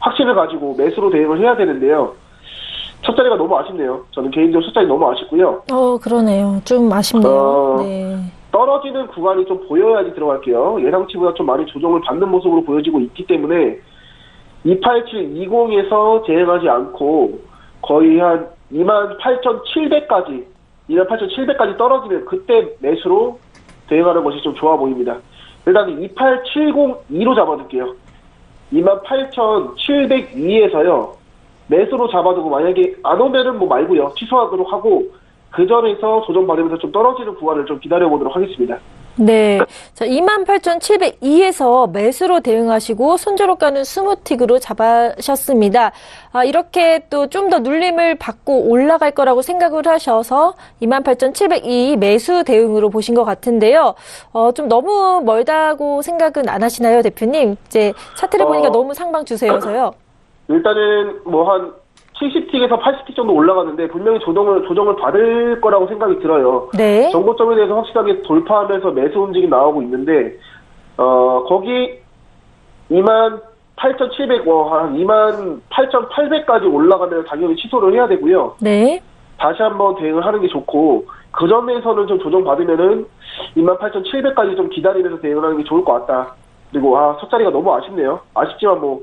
확신을 가지고 매수로 대응을 해야 되는데요. 첫 자리가 너무 아쉽네요. 저는 개인적으로 첫 자리 너무 아쉽고요. 그러네요. 좀 아쉽네요. 네. 떨어지는 구간이 좀 보여야지 들어갈게요. 예상치보다 좀 많이 조정을 받는 모습으로 보여지고 있기 때문에 28720에서 대응하지 않고 거의 한 28,700까지 떨어지면 그때 매수로 대응하는 것이 좀 좋아 보입니다. 일단 28702로 잡아둘게요. 28,702에서요. 매수로 잡아두고 만약에 안 오면은 뭐 말고요. 취소하도록 하고 그 전에서 조정받으면서 좀 떨어지는 구간을 좀 기다려보도록 하겠습니다. 네. 자, 28,702에서 매수로 대응하시고 손절호가는 스무틱으로 잡으셨습니다. 이렇게 또 좀 더 눌림을 받고 올라갈 거라고 생각을 하셔서 28,702 매수 대응으로 보신 것 같은데요. 좀 너무 멀다고 생각은 안 하시나요, 대표님? 이제 차트를 보니까 너무 상방 주세여서요. 일단은 뭐 한 70틱에서 80틱 정도 올라갔는데 분명히 조정을 받을 거라고 생각이 들어요. 네. 정고점에 대해서 확실하게 돌파하면서 매수 움직임 나오고 있는데 거기 28,700, 한 28,800까지 올라가면 당연히 취소를 해야 되고요. 네. 다시 한번 대응을 하는 게 좋고 그 전에서는 좀 조정 받으면은 28,700까지 좀 기다리면서 대응을 하는 게 좋을 것 같다. 그리고 첫 자리가 너무 아쉽네요. 아쉽지만 뭐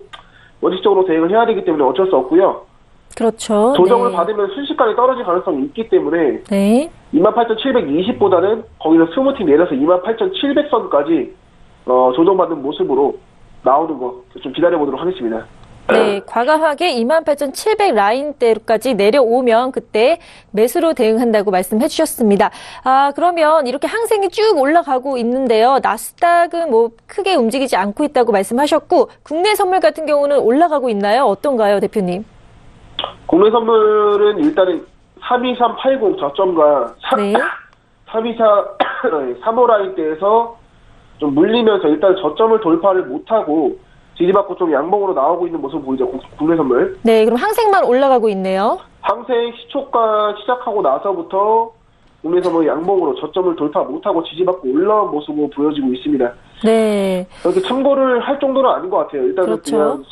원칙적으로 대응을 해야 되기 때문에 어쩔 수 없고요. 그렇죠. 조정을 네. 받으면 순식간에 떨어질 가능성이 있기 때문에 네. 28,720보다는 거기서 20팀 내려서 28,700선까지 조정받는 모습으로 나오는 거 좀 기다려보도록 하겠습니다. 네, 과감하게 28,700 라인대까지 내려오면 그때 매수로 대응한다고 말씀해 주셨습니다. 그러면 이렇게 항생이 쭉 올라가고 있는데요. 나스닥은 뭐 크게 움직이지 않고 있다고 말씀하셨고 국내 선물 같은 경우는 올라가고 있나요? 어떤가요, 대표님? 국내 선물은 일단은 32380 저점과 네. 324 3호 라인대에서 좀 물리면서 일단 저점을 돌파를 못하고 지지받고 좀 양봉으로 나오고 있는 모습 보이죠, 국내 선물. 네, 그럼 항생만 올라가고 있네요. 항생 시초가 시작하고 나서부터 국내 선물 양봉으로 저점을 돌파 못하고 지지받고 올라온 모습으로 보여지고 있습니다. 네. 이렇게 참고를 할 정도는 아닌 것 같아요. 일단은 그렇죠. 그냥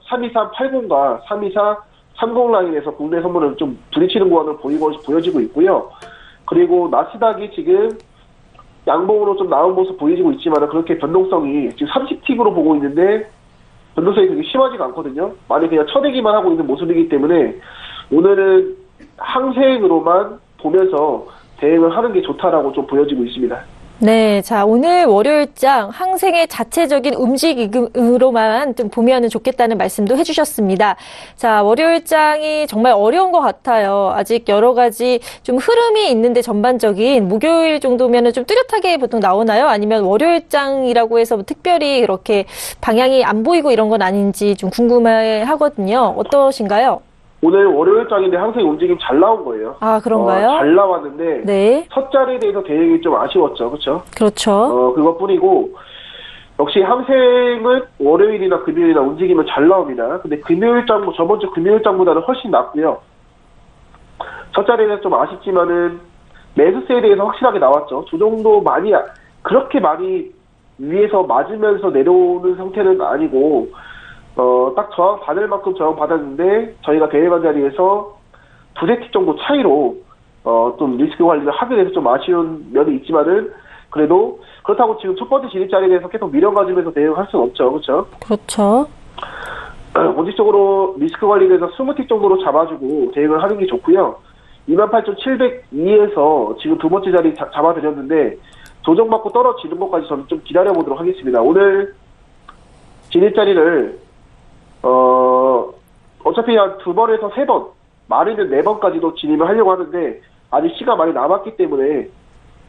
32380과 32430 라인에서 국내 선물은 좀 부딪히는 구간을 보여지고 있고요. 그리고 나스닥이 지금 양봉으로 좀 나온 모습 보여지고 있지만 그렇게 변동성이 지금 30틱으로 보고 있는데 변동성이 되게 심하지가 않거든요. 많이 그냥 쳐내기만 하고 있는 모습이기 때문에 오늘은 항생으로만 보면서 대응을 하는 게 좋다라고 좀 보여지고 있습니다. 네, 자, 오늘 월요일장 항생의 자체적인 움직임으로만 좀 보면 좋겠다는 말씀도 해주셨습니다. 자, 월요일장이 정말 어려운 것 같아요. 아직 여러 가지 좀 흐름이 있는데 전반적인 목요일 정도면 좀 뚜렷하게 보통 나오나요? 아니면 월요일장이라고 해서 특별히 그렇게 방향이 안 보이고 이런 건 아닌지 좀 궁금해 하거든요. 어떠신가요? 오늘 월요일장인데 항상 움직임 잘 나온 거예요. 그런가요? 잘 나왔는데 네. 첫 자리에 대해서 대응이 좀 아쉬웠죠. 그렇죠? 그렇죠. 그것뿐이고 역시 항생은 월요일이나 금요일이나 움직이면 잘 나옵니다. 근데 금요일장, 저번 주 금요일장보다는 훨씬 낫고요. 첫 자리는 좀 아쉽지만은 매수세에 대해서 확실하게 나왔죠. 조정도 그렇게 많이 위에서 맞으면서 내려오는 상태는 아니고 딱 저항 받을 만큼 저항 받았는데 저희가 대회반 자리에서 두세 틱 정도 차이로 좀 리스크 관리를 하게 돼서 좀 아쉬운 면이 있지만은 그래도 그렇다고 지금 첫 번째 진입 자리에 대해서 계속 미련가지면서 대응할 수는 없죠. 그렇죠? 그렇죠. 원칙적으로 리스크 관리에 대해서 20틱 정도로 잡아주고 대응을 하는 게 좋고요. 28,702에서 지금 두 번째 자리 잡아드렸는데 조정받고 떨어지는 것까지 저는 좀 기다려보도록 하겠습니다. 오늘 진입 자리를 어차피 한 2번에서 3번, 많이는 4번까지도 진입을 하려고 하는데, 아직 시간 많이 남았기 때문에,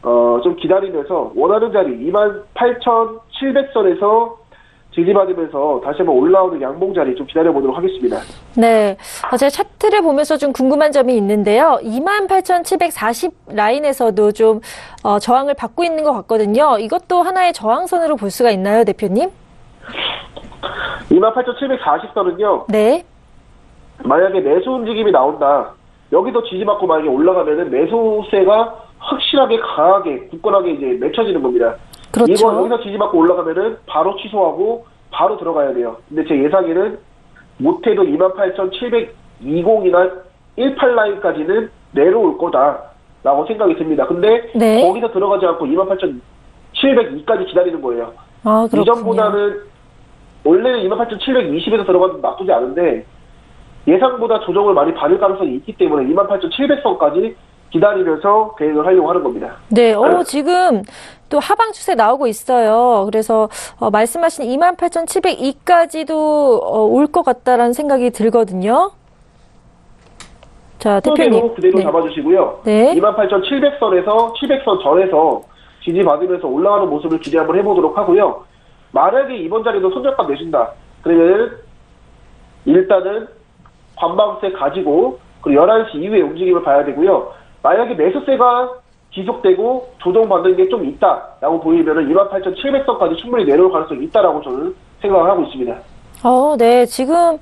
좀 기다리면서, 원하는 자리 28,700선에서 지지받으면서 다시 한번 올라오는 양봉 자리 좀 기다려보도록 하겠습니다. 네. 제가 차트를 보면서 좀 궁금한 점이 있는데요. 28,740 라인에서도 좀, 저항을 받고 있는 것 같거든요. 이것도 하나의 저항선으로 볼 수가 있나요, 대표님? 28,740선은요. 네. 만약에 매수 움직임이 나온다. 여기도 지지받고 만약에 올라가면은 매수세가 확실하게 강하게 굳건하게 이제 맺혀지는 겁니다. 그렇죠. 이거 여기서 지지받고 올라가면은 바로 취소하고 바로 들어가야 돼요. 근데 제 예상에는 못해도 28,720이나 18 라인까지는 내려올 거다. 라고 생각이 듭니다. 근데 네. 거기서 들어가지 않고 28,702까지 기다리는 거예요. 아, 그렇군요. 이전보다는 원래는 28,720에서 들어가도 나쁘지 않은데 예상보다 조정을 많이 받을 가능성이 있기 때문에 28,700선까지 기다리면서 대응을 하려고 하는 겁니다. 네, 지금 또 하방 추세 나오고 있어요. 그래서 말씀하신 28,702까지도 올 것 같다라는 생각이 들거든요. 자, 대표님. 그대로 네. 잡아주시고요. 네. 28,700선에서 700선 전에서 지지받으면서 올라가는 모습을 기대 한번 해보도록 하고요. 만약에 이번 자리도 손절값 내준다. 그러면 일단은 관방세 가지고 그리고 11시 이후에 움직임을 봐야 되고요. 만약에 매수세가 지속되고 조정받는 게 좀 있다라고 보이면은 28,700선까지 충분히 내려올 가능성이 있다라고 저는 생각을 하고 있습니다. 네, 지금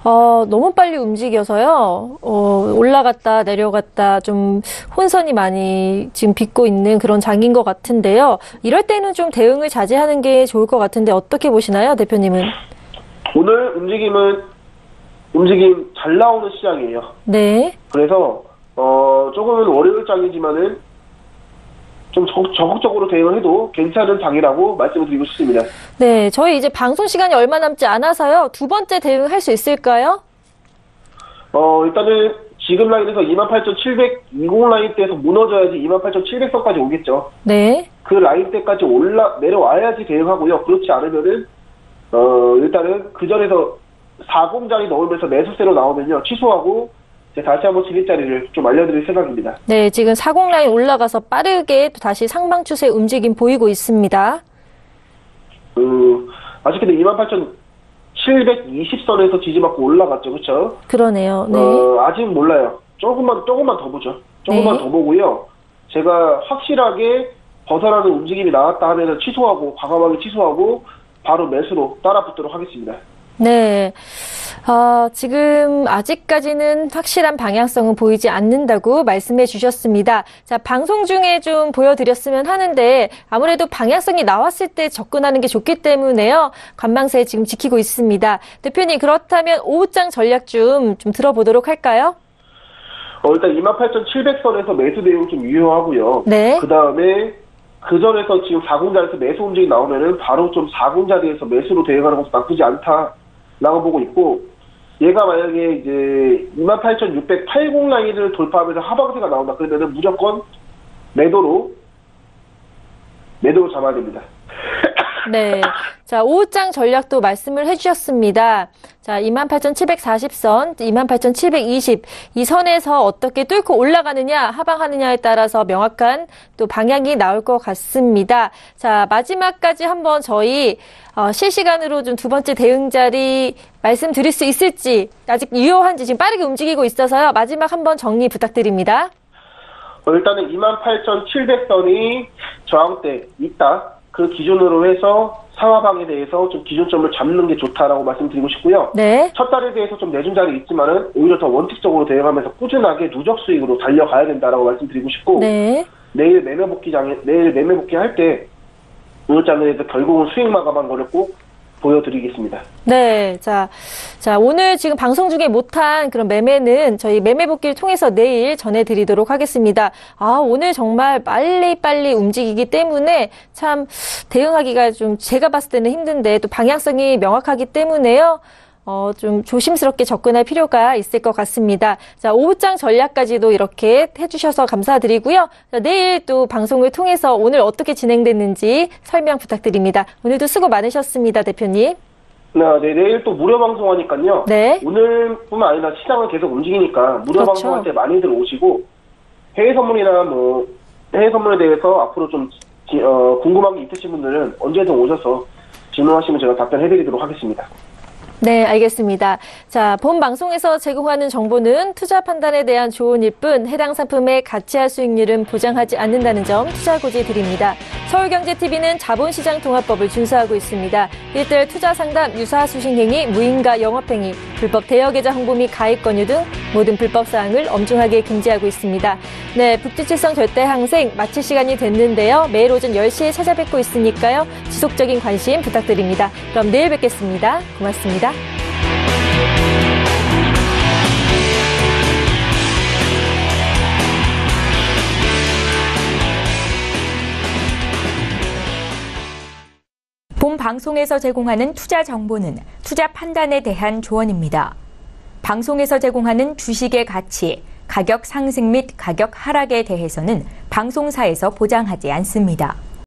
너무 빨리 움직여서요. 올라갔다 내려갔다 좀 혼선이 많이 지금 빚고 있는 그런 장인 것 같은데요. 이럴 때는 좀 대응을 자제하는 게 좋을 것 같은데 어떻게 보시나요, 대표님은? 오늘 움직임 잘 나오는 시장이에요. 네. 그래서 조금은 월요일장이지만은 좀 적극적으로 대응을 해도 괜찮은 장이라고 말씀을 드리고 싶습니다. 네, 저희 이제 방송 시간이 얼마 남지 않아서요. 두 번째 대응할 수 있을까요? 일단은 지금 라인에서 28,720 라인대에서 무너져야지 28,700선까지 오겠죠. 네. 그 라인대까지 내려와야지 대응하고요. 그렇지 않으면은 일단은 그 전에서 40자리 넣으면서 매수세로 나오면요 취소하고 다시 한번 진입자리를 좀 알려드릴 생각입니다. 네, 지금 40 라인 올라가서 빠르게 또 다시 상방 추세 움직임 보이고 있습니다. 아직 근데 28,720선에서 지지받고 올라갔죠, 그렇죠? 그러네요. 네. 아직 몰라요. 조금만 더 보죠. 조금만 네. 더 보고요. 제가 확실하게 벗어나는 움직임이 나왔다 하면 취소하고 과감하게 취소하고 바로 매수로 따라붙도록 하겠습니다. 네. 지금 아직까지는 확실한 방향성은 보이지 않는다고 말씀해 주셨습니다. 자, 방송 중에 좀 보여드렸으면 하는데 아무래도 방향성이 나왔을 때 접근하는 게 좋기 때문에요. 관망세 지금 지키고 있습니다. 대표님, 그렇다면 오후장 전략 좀 들어보도록 할까요? 일단 28,700선에서 매수 대응 좀 유효하고요. 네. 그 다음에 그 전에서 지금 40자리에서 매수 움직임 나오면은 바로 좀 40자리에서 매수로 대응하는 것도 나쁘지 않다라고 보고 있고, 얘가 만약에 이제 28,680 라인을 돌파하면서 하방세가 나온다 그러면은 무조건 매도로 잡아야 됩니다. 네. 자, 오후장 전략도 말씀을 해주셨습니다. 자, 28,740선, 28,720 이 선에서 어떻게 뚫고 올라가느냐, 하방하느냐에 따라서 명확한 또 방향이 나올 것 같습니다. 자, 마지막까지 한번 저희 실시간으로 좀 두 번째 대응 자리 말씀드릴 수 있을지, 아직 유효한지 지금 빠르게 움직이고 있어서요. 마지막 한번 정리 부탁드립니다. 일단은 28,700선이 저항대 있다. 그 기준으로 해서 상하방에 대해서 좀 기준점을 잡는 게 좋다라고 말씀드리고 싶고요. 네. 첫 달에 대해서 좀 내준 자리 있지만은 오히려 더 원칙적으로 대응하면서 꾸준하게 누적 수익으로 달려가야 된다라고 말씀드리고 싶고, 네. 내일 매매 복귀 할 때 오늘 장에서 결국은 수익 마감한 거를 꼭 보여드리겠습니다. 네. 자, 오늘 지금 방송 중에 못한 그런 매매는 저희 매매 복귀를 통해서 내일 전해드리도록 하겠습니다. 오늘 정말 빨리 움직이기 때문에 참 대응하기가 좀 제가 봤을 때는 힘든데 또 방향성이 명확하기 때문에요. 좀 조심스럽게 접근할 필요가 있을 것 같습니다. 자, 오후장 전략까지도 이렇게 해주셔서 감사드리고요. 자, 내일 또 방송을 통해서 오늘 어떻게 진행됐는지 설명 부탁드립니다. 오늘도 수고 많으셨습니다, 대표님. 네, 내일 또 무료 방송하니까요. 네. 오늘뿐만 아니라 시장은 계속 움직이니까 무료 그렇죠. 방송할 때 많이들 오시고 해외 선물에 대해서 앞으로 좀 궁금한 게 있으신 분들은 언제든 오셔서 질문하시면 제가 답변해드리도록 하겠습니다. 네, 알겠습니다. 자, 본 방송에서 제공하는 정보는 투자 판단에 대한 조언일 뿐 해당 상품의 가치와 수익률은 보장하지 않는다는 점 투자고지 드립니다. 서울경제TV는 자본시장통합법을 준수하고 있습니다. 일대일 투자 상담, 유사 수신행위, 무인가 영업행위, 불법 대여계좌 홍보 및 가입 권유 등 모든 불법 사항을 엄중하게 금지하고 있습니다. 네, 북두칠성 절대항생 마칠 시간이 됐는데요. 매일 오전 10시에 찾아뵙고 있으니까요. 지속적인 관심 부탁드립니다. 그럼 내일 뵙겠습니다. 고맙습니다. 방송에서 제공하는 투자 정보는 투자 판단에 대한 조언입니다. 방송에서 제공하는 주식의 가치, 가격 상승 및 가격 하락에 대해서는 방송사에서 보장하지 않습니다.